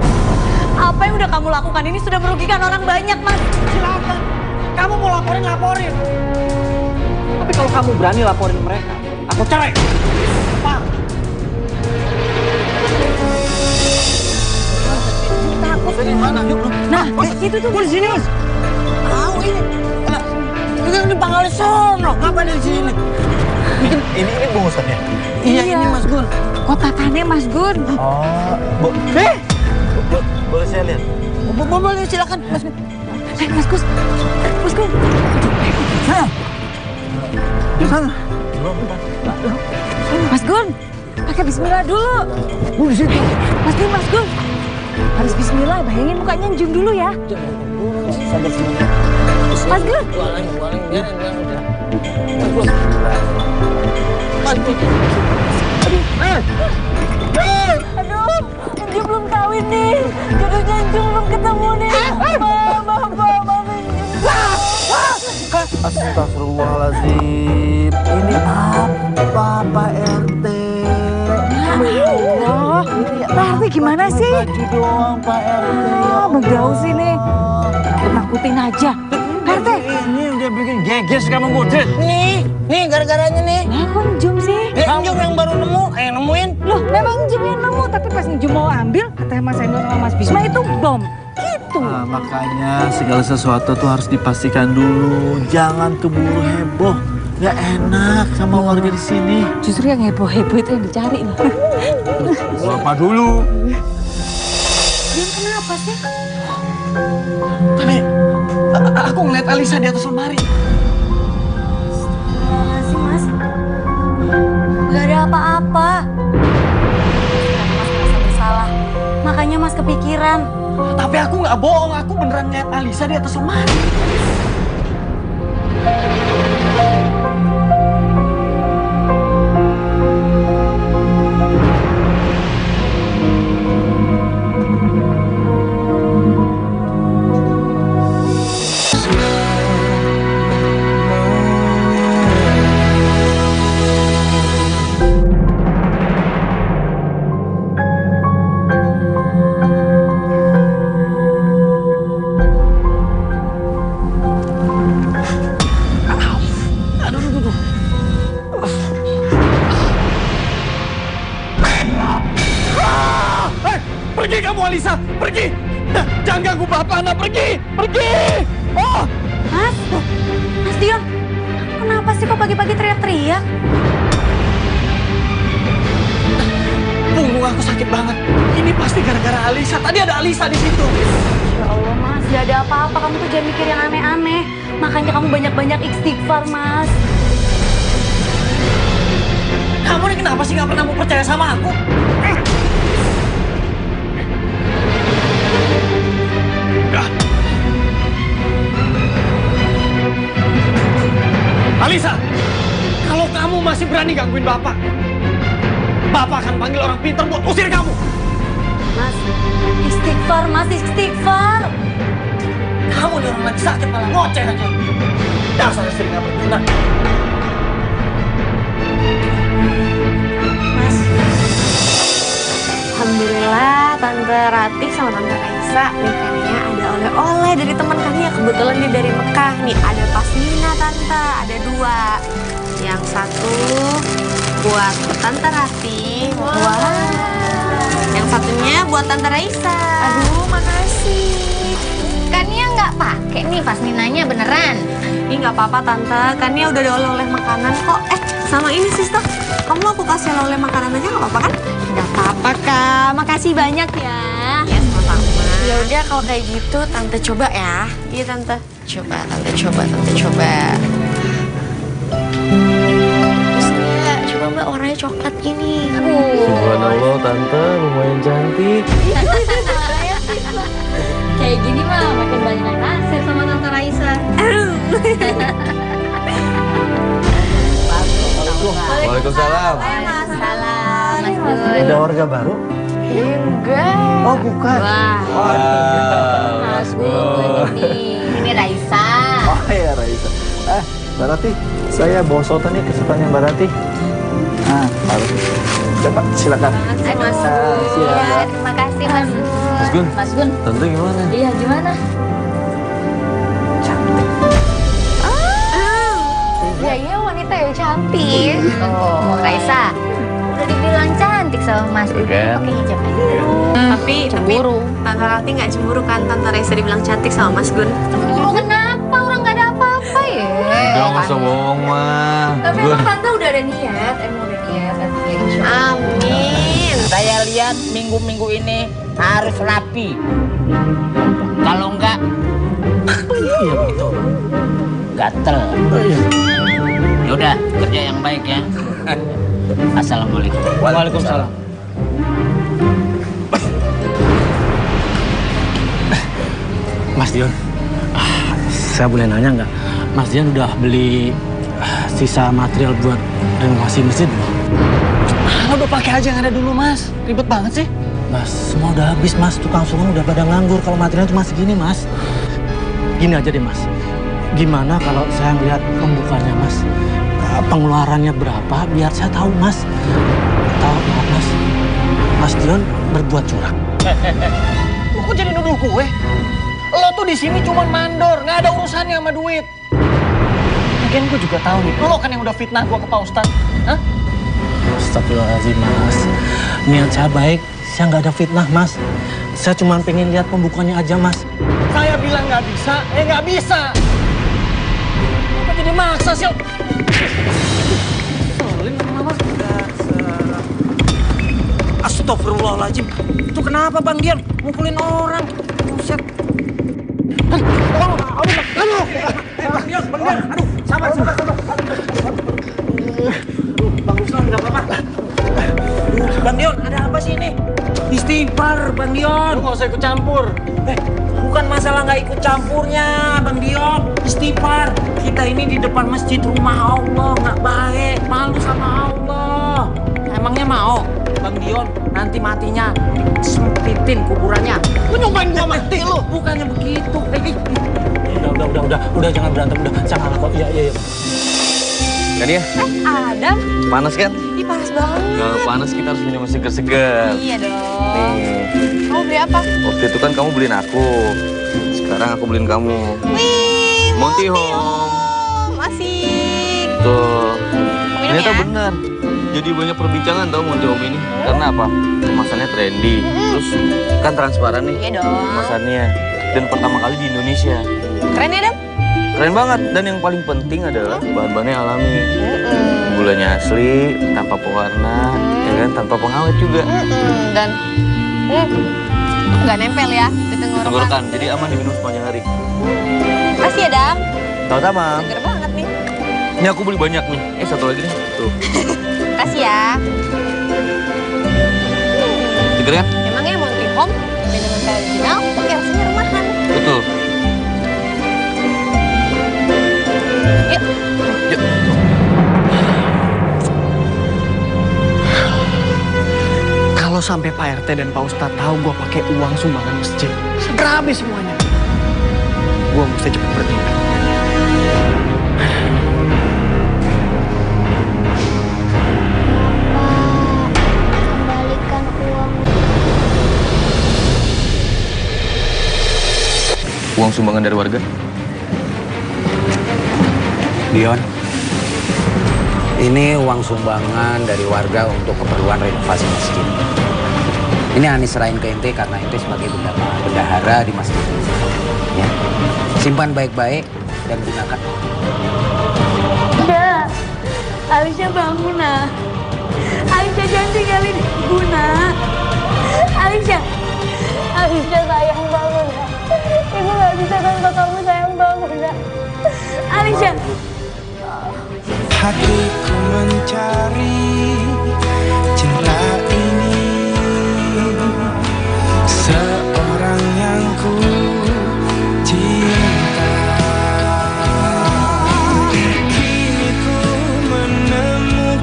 Apa yang udah kamu lakukan ini sudah merugikan orang banyak, Mas. Silakan. Kamu mau laporin. Tapi kalau kamu berani laporin mereka, aku cerai. Pak. Di mana? Yuk. Nah, itu tuh. Di sini, Mas. Tahu ini. Ini di Pangkal sono. Ngapain di sini? Ini bungkusannya. Iya. Ini Mas Gun. Kotakannya Mas Gun. Oh, boleh saya lihat? Boleh, silakan Mas Gun. Mas Gus. Mas Gun. Sana. Di sana. Mas Gun. Pakai bismillah dulu. Di situ. Mas Gun. Harus bismillah, bayangin mukanya njung dulu ya. Mas Gun. Aduh, Njung belum kawin nih. Jodohnya Njung belum ketemu nih. Bapak. Astagfirullahaladzim. Ini apa, Pak RT? Allah, Pak RT gimana sih? Baju doang, Pak RT. Menggau sih nih. Nakutin aja. Pak RT. Ini udah bikin geges kamu Budit. Nih gara-garanya nih. Nah, kok Njum sih? Njum yang baru nemuin. Loh, memang Njum yang nemu, tapi pas Njum mau ambil, katanya Mas Endo sama Mas Bisma itu bom. Gitu. Nah, makanya segala sesuatu tuh harus dipastikan dulu. Jangan keburu heboh. Gak enak sama warga di sini. Justru yang heboh-heboh itu yang dicari loh. Apa dulu? Njum kenapa sih? Tadi aku ngeliat Alisa di atas lemari. Sih, Mas. Gak ada apa-apa. Mas merasa bersalah. Makanya Mas kepikiran. Tapi aku nggak bohong, aku beneran ngeliat Alisa di atas lemari. Pergi kamu Alisa, pergi! Jangan ganggu bapak, anak pergi! Oh! Mas Dion, kenapa sih kok pagi-pagi teriak-teriak? Punggung aku sakit banget. Ini pasti gara-gara Alisa. Tadi ada Alisa di situ. Ya Allah, Mas, gak ada apa-apa. Kamu tuh jangan mikir yang aneh-aneh. Makanya kamu banyak-banyak istighfar, Mas. Kamu ini kenapa sih gak pernah mau percaya sama aku? Alisa, kalau kamu masih berani gangguin Bapak, Bapak akan panggil orang pintar buat usir kamu. Mas, istighfar, Mas, istighfar. Kamu di orang lagi sakit malah ngoceh aja. Dasar istri gak berguna. Mas, alhamdulillah Tante Ratih sama Tante Raisa nikahnya ada oleh-oleh dari teman kami yang kebetulan dia dari Mekah. Nih ada pasmina Tante, ada 2. Yang satu buat Tante Ratih, yang satunya buat Tante Raisa. Aduh, makasih. Kan Nia nggak pakai nih pasminanya beneran. Ini nggak apa-apa Tante, kan Nia udah ada oleh-oleh makanan kok. Sama ini Sister, kamu aku kasih oleh-oleh makanan aja nggak apa-apa kan? Nggak apa-apa Kak, makasih banyak ya. Ya sama-sama. Ya udah kalau kayak gitu Tante coba ya. Iya Tante. Coba Tante coba. Terus ya, coba Mbak warnanya coklat gini. Subhanallah, Tante lumayan cantik. Kayak gini mah makin banyak yang naksir sama Tante Raisa. Assalamualaikum. Waalaikumsalam. Waalaikumsalam, Mas Gun. Ada warga baru? Enggak. Oh, bukan. Mas Gun, ini Raisa. Oh iya, Raisa. Mbak Rati, saya bawa soto nih kesukaannya Mbak Rati. Harus. Coba, silakan. Mas Gun. Ya, terima kasih Mas Gun. Mas Gun. Mas Gun. Tante gimana? Iya, gimana? Iya, wanita yang cantik. Tuh, Raisa. Udah dibilang cantik sama Mas Gun. Kan? Pakai hijab aja. Tapi Tante Rati nggak cemburu kan Tante Raisa dibilang cantik sama Mas Gun? Cemburu kenapa? Orang nggak ada apa-apa ya. Udah nggak usah bohong mah. Tapi emang Tante udah ada niat, Amin. Saya lihat minggu-minggu ini harus rapi. Kalau enggak, Iya begitu. gatel. Yaudah, kerja yang baik ya. Assalamualaikum. Waalaikumsalam. Mas Dion, saya boleh nanya nggak? Mas Dion udah beli sisa material buat renovasi masjid belum? Udah pakai aja yang ada dulu, Mas. Ribet banget sih. Mas, semua udah habis, Mas. Tukang sungun udah pada nganggur kalau material cuma segini, Mas. Gini aja deh, Mas. Gimana kalau saya ngeliat pembukanya, Mas? Pengeluarannya berapa biar saya tahu, Mas. Tahu, Mas. Mas Dion berbuat curang. Lu kok jadi nuduh gue? Lo tuh di sini cuma mandor, nggak ada urusannya sama duit. Mungkin gue juga tahu nih, lo kan yang udah fitnah gue ke Pak Ustadz. Hah? Astagfirullahaladzim, Mas. Niat saya baik, saya nggak ada fitnah, Mas. Saya cuma pengen lihat pembukanya aja, Mas. Saya bilang nggak bisa, nggak bisa. Apa jadi maksa sih? Soalin lama-lama. Astagfirullahaladzim. Itu kenapa Bang Dion mukulin orang? Buset. Bang Dion, aduh, sabar. Bang Ruslan nggak apa-apa. Bang Dion, ada apa sih ini? Istighfar, Bang Dion. Lu nggak usah ikut campur. Bukan masalah nggak ikut campurnya, Bang Dion. Istighfar. Kita ini di depan masjid rumah Allah, nggak baik. Malu sama Allah. Emangnya mau, Bang Dion, nanti matinya disempitin kuburannya. Lu nyobain gua mati lu. Bukannya begitu. Udah, jangan berantem, udah. Saya ngalah kok. Iya. Kan ya? Adam, Panas kan? ih panas banget. Kalau panas kita harus minum segar-segar. Iya dong. Nih, Kamu beli apa? waktu itu kan kamu beliin aku. Sekarang aku beliin kamu. Wih, Monty Home. Asik. Tuh. Minum Ternyata ya? benar. Jadi banyak perbincangan tau Monty Home ini. Karena apa? Kemasannya trendy. Terus kan transparan nih. Iya dong. Kemasannya. Dan pertama kali di Indonesia. Keren ya, Dam? Keren banget. Dan yang paling penting adalah bahan-bahannya alami. Gulanya asli, tanpa pewarna, ya kan? Tanpa pengawet juga. Dan nggak nempel ya di tenggorokan. Tenggorokan, jadi aman diminum sepanjang hari. Makasih ya, Dam. Sama-sama. Seger banget nih. Ini aku beli banyak nih. Satu lagi nih. Tuh. Makasih ya. Seger kan? Emangnya Monty Home beda dengan kayak original, tapi rasanya rumahan. Betul. Yuk. Yuk. Kalau sampai Pak RT dan Pak Ustadz tahu gue pakai uang sumbangan masjid, segera habis semuanya. Gue mesti cepet bertindak. Kembalikan uang. Uang sumbangan dari warga. Dion, ini uang sumbangan dari warga untuk keperluan renovasi masjid. Ini Ani serahin ke ente karena ente sebagai bendahara di masjid ini. Ya. Simpan baik-baik dan gunakan. Udah, Alisha bangun nah. Alisha jangan tinggalin ibu nak. Alisha sayang bangun nak. Ibu gak bisa tanpa kamu sayang bangun nak. Alisha. Hatiku mencari cinta ini, seorang yang ku cinta. Kini ku menemukan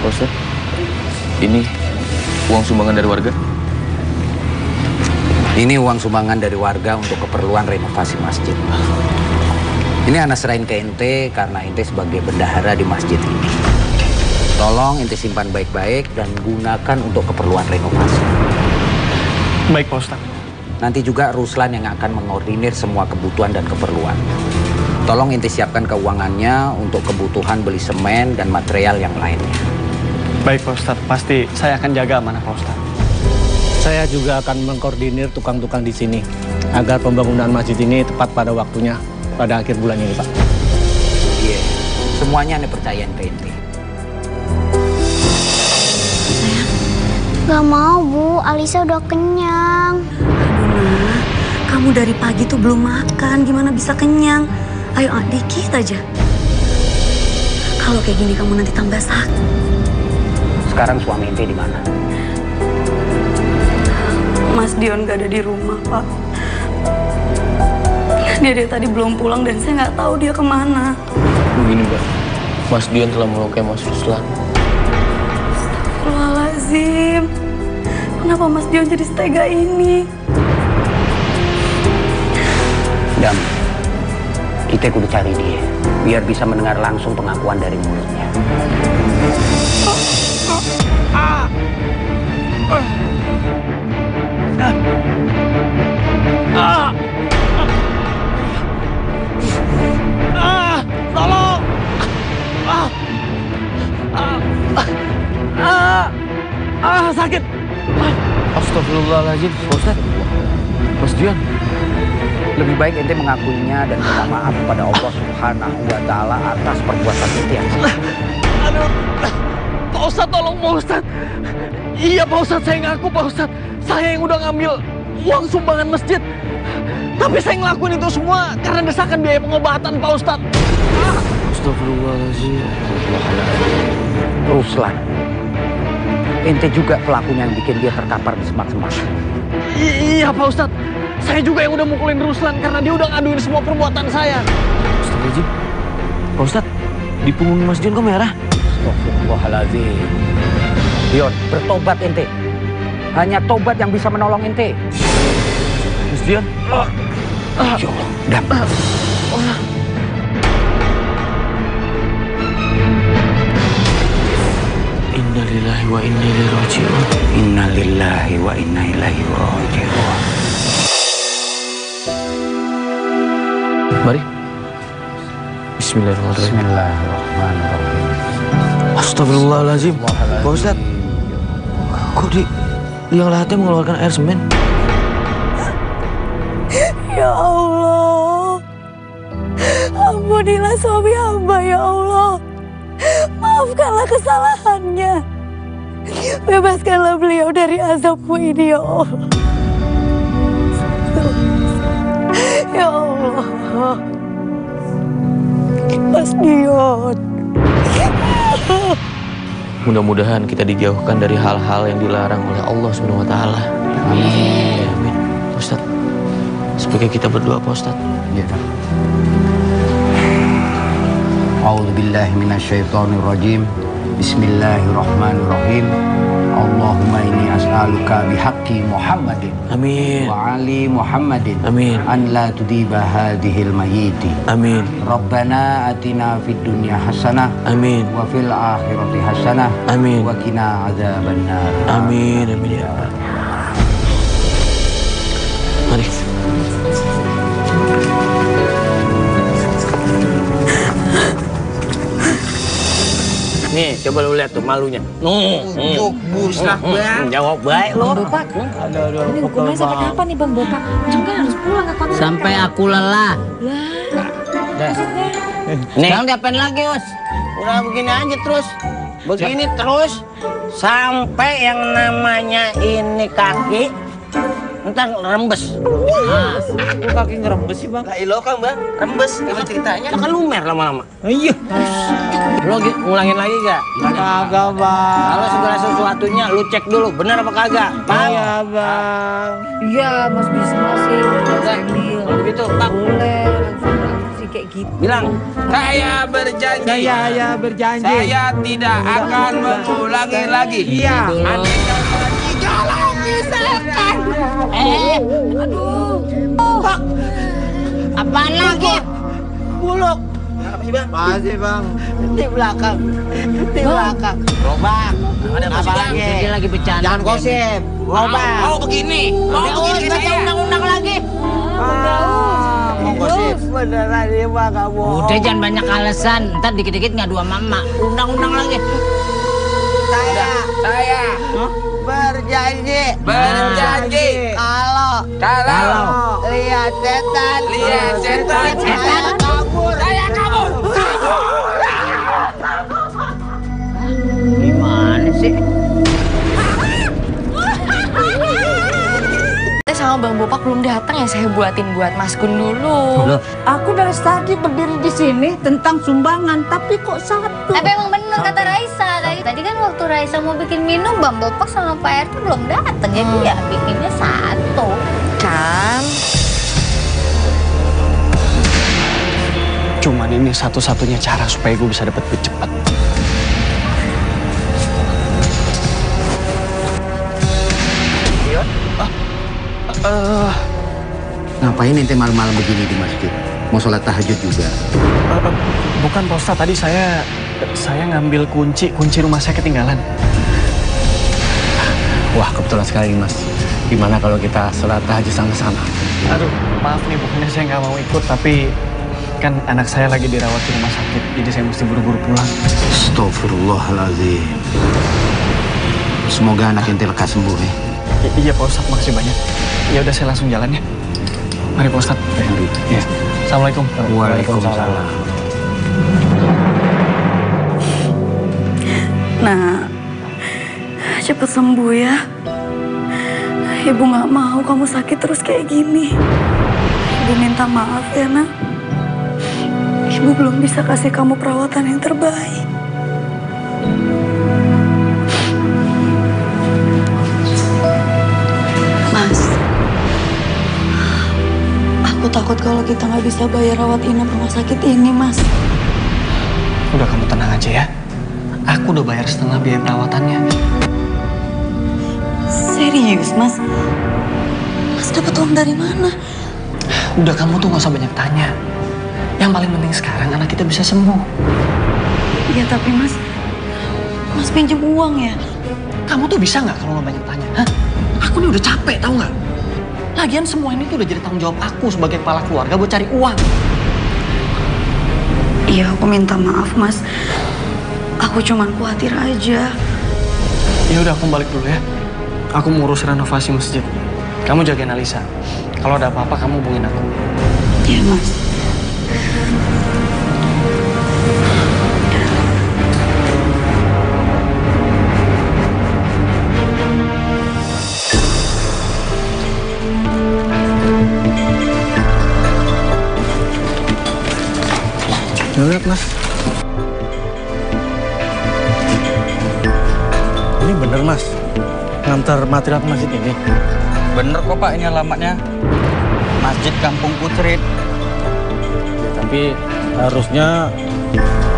Pak Ustadz, ini uang sumbangan dari warga. Ini uang sumbangan dari warga untuk keperluan renovasi masjid. Ini Ana serahin ke ente karena ente sebagai bendahara di masjid ini. Tolong ente simpan baik-baik dan gunakan untuk keperluan renovasi. Baik, Pak Ustadz. Nanti juga Ruslan yang akan mengordinir semua kebutuhan dan keperluan. Tolong ente siapkan keuangannya untuk kebutuhan beli semen dan material yang lainnya. Baik, Pak Ustadz. Pasti saya akan jaga amanah Pak Ustadz. Saya juga akan mengkoordinir tukang-tukang di sini agar pembangunan masjid ini tepat pada waktunya pada akhir bulan ini, Pak. Iya, semuanya ane percayain ke ente. Gak mau, Bu. Alisa udah kenyang. Aduh, Nah, kamu dari pagi tuh belum makan. Gimana bisa kenyang? Ayo, dikit aja. Kalau kayak gini kamu nanti tambah sakit. Sekarang suami ente di mana? Mas Dion gak ada di rumah, Pak. Dia dari tadi belum pulang dan saya nggak tahu dia kemana. Begini, Mbak. Mas Dion telah melukai Mas Ruslan. Astagfirullahaladzim. Kenapa Mas Dion jadi setega ini? Dam, kita kudu cari dia, biar bisa mendengar langsung pengakuan dari mulutnya. Tolong! Sakit! Astagfirullahaladzim, Pak Ustadz. Mas Dion. Lebih baik ente mengakuinya dan minta maaf kepada Allah Subhanahu wa Ta'ala atas perbuatan ente yang salah. Aduh, Pak Ustadz, tolong Pak Ustadz. Iya Pak Ustadz, saya ngaku Pak Ustadz. Saya yang udah ngambil uang sumbangan masjid. Tapi saya ngelakuin itu semua karena desakan biaya pengobatan Pak Ustadz. Astagfirullahaladzim. Ruslan, ente juga pelakunya yang bikin dia terkapar di semak-semak. Iya Pak Ustadz, saya juga yang udah mukulin Ruslan karena dia udah ngaduin semua perbuatan saya. Astagfirullahaladzim. Pak Ustadz, di punggung Mas Dion kok merah? Astagfirullahaladzim. Dion, bertobat ente. Hanya tobat yang bisa menolong ente. Mas Dion. Ya Allah, Dam. Innalillahi wa inna ilaihi raji'un. Innalillahi wa inna ilaihi raji'un. Mari. Bismillahirrahmanirrahim. Bismillahirrahmanirrahim. Astagfirullahaladzim. Pak Ustadz, kok di yang lahatnya mengeluarkan air semen? Ya Allah, ampunilah suami hamba ya Allah. Maafkanlah kesalahannya. Bebaskanlah beliau dari azabmu ini ya Allah. Ya Allah. Mas Dion. Mudah-mudahan kita dijauhkan dari hal-hal yang dilarang oleh Allah SWT. Amin. Amin. Ustaz, sebagai kita berdoa Pak Ustaz. Ya. A'udzubillahi minasyaitonirrajim. Bismillahirrahmanirrahim. Allahumma inni as'aluka bihaqqi Muhammadin. Amin. Wa ali Muhammadin. Amin. An la tudiba hadhil mayyiti. Amin. Rabbana atina fid dunya hasanah. Amin. Wa fil akhirati hasanah. Amin. Wa qina adzabannar. Amin. Amin ya Rabbal. Mari. Nih, coba lu lihat tuh malunya. Buslah, Bang. Jawab baik lo. Bapak, ini hukumannya sampai kapan nih Bang Bapak? Jangan harus pulang ke kota. Sampai aku lelah. Nih. Sekarang diapain lagi, Us? Udah begini aja terus. Begini terus sampai yang namanya ini kaki ntar rembes. Nah, kok kaki ngerembes sih, Bang? Lah ilo kan, Bang. Rembes, gimana ceritanya? Kan lumer lama-lama. Iya. Lo ngulangin lagi gak? Kagak, Bang. Kalau segala sesuatunya lu cek dulu, bener apa kagak? Paham? Iya, Bang. Iya, Mas Bisma sih. Udah, begitu, Pak. Boleh, langsung sih kayak gitu. Bilang, saya berjanji. Saya berjanji. Saya tidak akan mengulangi lagi. Iya. Andai kata kalau misalkan. Aduh. Apaan lagi? Buluk. Apa sih bang? Masih bang. Di belakang. Di belakang. Gerobak. Ada Apa lagi? Dia lagi bercanda. Jangan gosip. Gerobak. Mau begini. Mau begini Baca saya. undang-undang lagi. Mau gosip. Beneran ini mah gak bohong. Udah jangan banyak alasan. Ntar dikit-dikit ngadu sama mama. Undang-undang lagi. Saya berjanji. Berjanji. Kalau lihat setan. Lihat setan. Saya kabur. Saya kabur. Gimana sih? Sama Bang Bopak belum datang ya, saya buatin buat Mas Gun dulu. Loh, Aku dari tadi berdiri di sini tentang sumbangan, tapi kok satu. Tapi emang bener kata Raisa. Tadi kan waktu Raisa mau bikin minum, Bang Bopak sama Pak RT belum datang. Jadi ya bikinnya satu. Kan? Cuman ini satu-satunya cara supaya gue bisa dapet duit cepat. Ngapain ente malam-malam begini di masjid? Mau sholat tahajud juga? Bukan Pak Ustadz, tadi saya ngambil kunci rumah saya ketinggalan. Wah, kebetulan sekali Mas. Gimana kalau kita sholat tahajud sama-sama? Aduh, maaf nih, bukannya saya nggak mau ikut, tapi kan anak saya lagi dirawat di rumah sakit, jadi saya mesti buru-buru pulang. Astagfirullahaladzim. Semoga anak ente lekas sembuh ya. Iya Pak Ustadz, makasih banyak. Ya udah saya langsung jalan ya. Mari Pak Ustadz. Ya. Assalamualaikum. Waalaikumsalam. Nah, cepet sembuh ya. Ibu nggak mau kamu sakit terus kayak gini. Ibu minta maaf ya, Nak. Ibu belum bisa kasih kamu perawatan yang terbaik. Mas, aku takut kalau kita nggak bisa bayar rawat inap rumah sakit ini, Mas. Udah kamu tenang aja ya. Aku udah bayar setengah biaya perawatannya. Serius, Mas? Mas dapat uang dari mana? Udah kamu tuh gak usah banyak tanya. Yang paling penting sekarang anak kita bisa sembuh. Iya, tapi Mas pinjam uang ya? Kamu tuh bisa nggak kalau nggak banyak tanya? Hah? Aku nih udah capek, tahu nggak? Lagian semua ini tuh udah jadi tanggung jawab aku sebagai kepala keluarga buat cari uang. Iya, aku minta maaf, Mas. Aku cuman khawatir aja. Ya udah, aku balik dulu ya. Aku mau urus renovasi masjid. Kamu jagain Alisa. Kalau ada apa-apa, kamu hubungin aku. Iya, Mas. Lihat, Mas. Ini bener, Mas. Ngantar material ke masjid ini. Bener kok Pak, ini alamatnya. Masjid Kampung Kucrit. Ya, tapi harusnya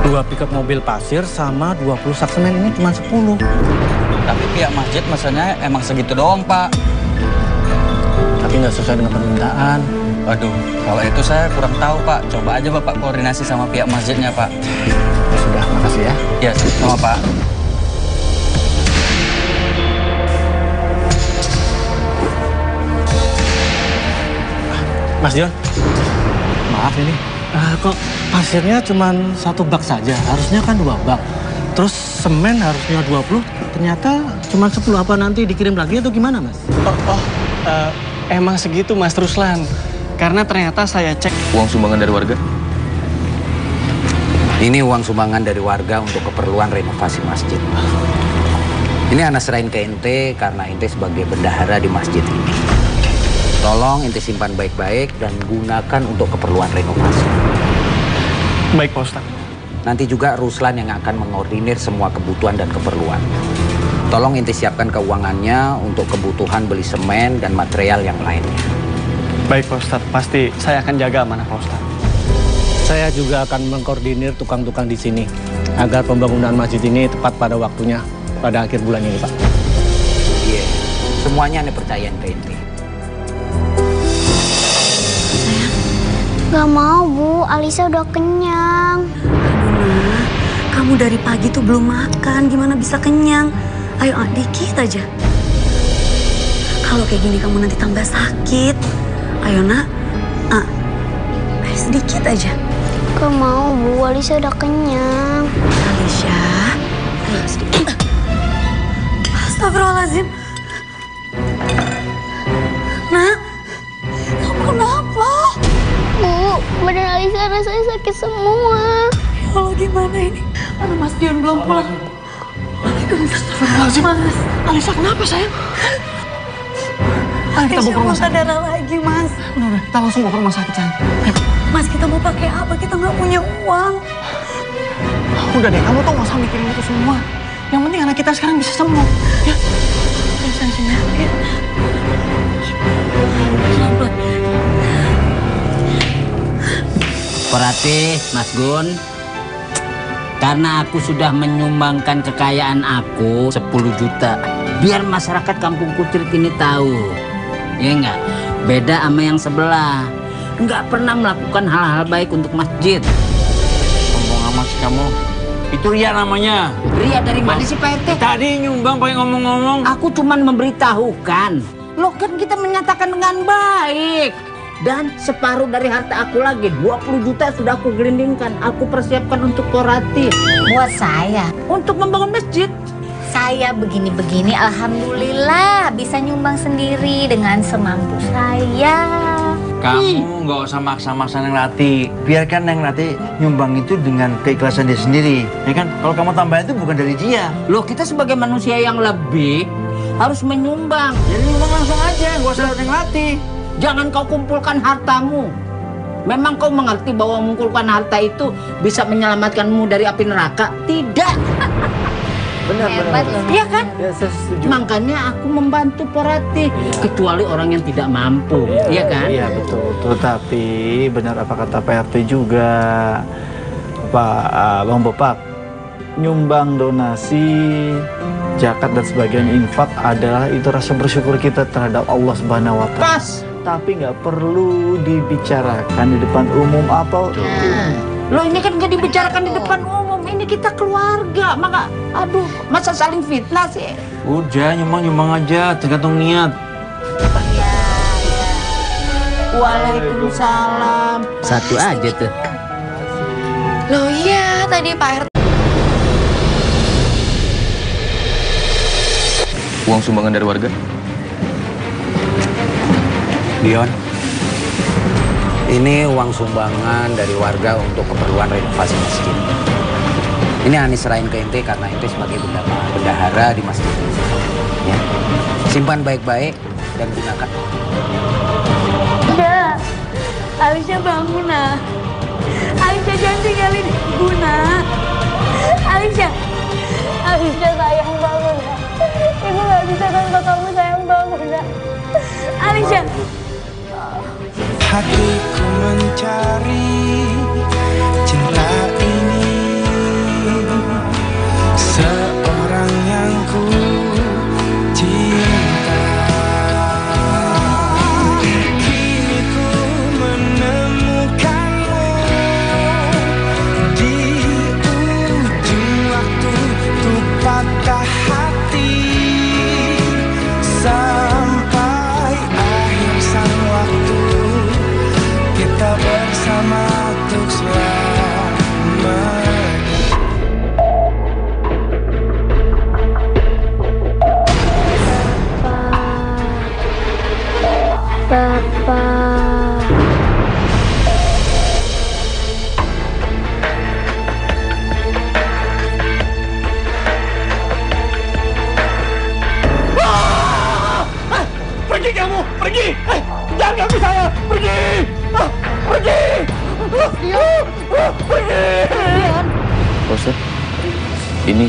2 pickup mobil pasir sama 20 sak semen, ini cuma 10. Tapi pihak masjid masanya emang segitu doang Pak. Tapi nggak sesuai dengan permintaan. Waduh, kalau itu saya kurang tahu Pak. Coba aja Bapak koordinasi sama pihak masjidnya Pak. Ya sudah, makasih ya. Ya, sama Pak. Mas Dion, maaf ini. Kok pasirnya cuma 1 bak saja? Harusnya kan 2 bak. Terus semen harusnya 20, ternyata cuma 10. Apa nanti dikirim lagi atau gimana, Mas? Emang segitu, Mas Ruslan. Karena ternyata saya cek... Uang sumbangan dari warga? Ini uang sumbangan dari warga untuk keperluan renovasi masjid. Ini Ana serahin ke ente karena ente sebagai bendahara di masjid ini. Tolong ente simpan baik-baik dan gunakan untuk keperluan renovasi. Baik, Pak Ustadz. Nanti juga Ruslan yang akan mengordinir semua kebutuhan dan keperluan. Tolong ente siapkan keuangannya untuk kebutuhan beli semen dan material yang lainnya. Baik, Pak Ustadz. Pasti saya akan jaga amanah Pak Ustadz. Saya juga akan mengkoordinir tukang-tukang di sini agar pembangunan masjid ini tepat pada waktunya pada akhir bulan ini, Pak. Iya, semuanya Ane percayain ke ente. Gak mau, Bu. Alisa udah kenyang. Nah, kamu dari pagi tuh belum makan. Gimana bisa kenyang? Ayo, dikit aja. Kalau kayak gini kamu nanti tambah sakit. Ayo, nak. Sedikit aja. Gak mau, Bu. Alisa udah kenyang. Alisa, ayo sedikit. Astagfirullahaladzim. Nak, kamu kenapa? Bu, badan Alisa rasanya sakit semua. Ya Allah, gimana ini? Mana Mas Dion belum pulang? Astagfirullahaladzim. Mas, Alisa kenapa sayang? Ayo kita bawa ke rumah sakit. darah lagi, Mas. Udah, kita langsung bawa ke rumah sakit sayang. Mas, kita mau pakai apa? Kita nggak punya uang. Udah deh, kamu tuh nggak usah mikirin itu semua. Yang penting anak kita sekarang bisa sembuh. Ya, ayo sayang sini. Ya. Perhati, Mas Gun. Karena aku sudah menyumbangkan kekayaan aku 10 juta. Biar masyarakat Kampung Kucrit ini tahu. Ya enggak? Beda sama yang sebelah. Enggak pernah melakukan hal-hal baik untuk masjid. Sombong amat sih kamu. Itu ria namanya. Ria dari mana sih Pak RT? Tadi nyumbang pakai ngomong-ngomong. Aku cuman memberitahukan. Loh kan kita menyatakan dengan baik. Dan separuh dari harta aku lagi, 20 juta sudah aku gelindingkan. Aku persiapkan untuk Porati. Buat saya. Untuk membangun masjid. Saya begini-begini, alhamdulillah bisa nyumbang sendiri dengan semampu saya. Kamu nggak usah maksa-maksa Neng Rati. Biarkan Neng Rati nyumbang itu dengan keikhlasan dia sendiri. Ya kan? Kalau kamu tambahin itu bukan dari dia. Loh kita sebagai manusia yang lebih harus menyumbang. Jadi nyumbang langsung aja, nggak usah Neng Rati. Jangan kau kumpulkan hartamu. Memang kau mengerti bahwa mengumpulkan harta itu bisa menyelamatkanmu dari api neraka? Tidak. Benar, Iya kan? Ya, saya setuju. Makanya aku membantu Porati. Kecuali orang yang tidak mampu. Iya kan? Iya, betul. Tapi benar apa kata Pak RT juga. Pak Bang Bopak, nyumbang donasi, zakat dan sebagainya, infak adalah itu rasa bersyukur kita terhadap Allah Subhanahu wa Ta'ala. Pas. Tapi nggak perlu dibicarakan di depan umum atau Loh ini kan nggak dibicarakan di depan umum. Ini kita keluarga. Maka, aduh, masa saling fitnah sih? Udah, nyumbang aja, tergantung niat. Waalaikumsalam. Satu aja tuh. Loh iya, tadi Pak RT. Uang sumbangan dari warga? Dion, ini uang sumbangan dari warga untuk keperluan renovasi masjid. Ini Ani serahin ke ente karena ente sebagai bendahara di masjid ini. Ya. Simpan baik-baik dan gunakan. Udah, Alisa bangun, nah. Alisa jangan tinggalin ibu, nak. Alisa sayang bangun, nak. Ibu gak bisa tanpa kamu sayang bangun, nak. Alisa. Hatiku mencari cinta ini, seorang yang ku cinta. Kini ku menemukanmu di ujung waktu, tuh patah hati sampai akhir sang waktu. Kita bersama untuk selamanya. Papa. Pergi kamu, pergi! Jangan ganggu saya, pergi! Pergi! Pergi! Pak Ustadz, ini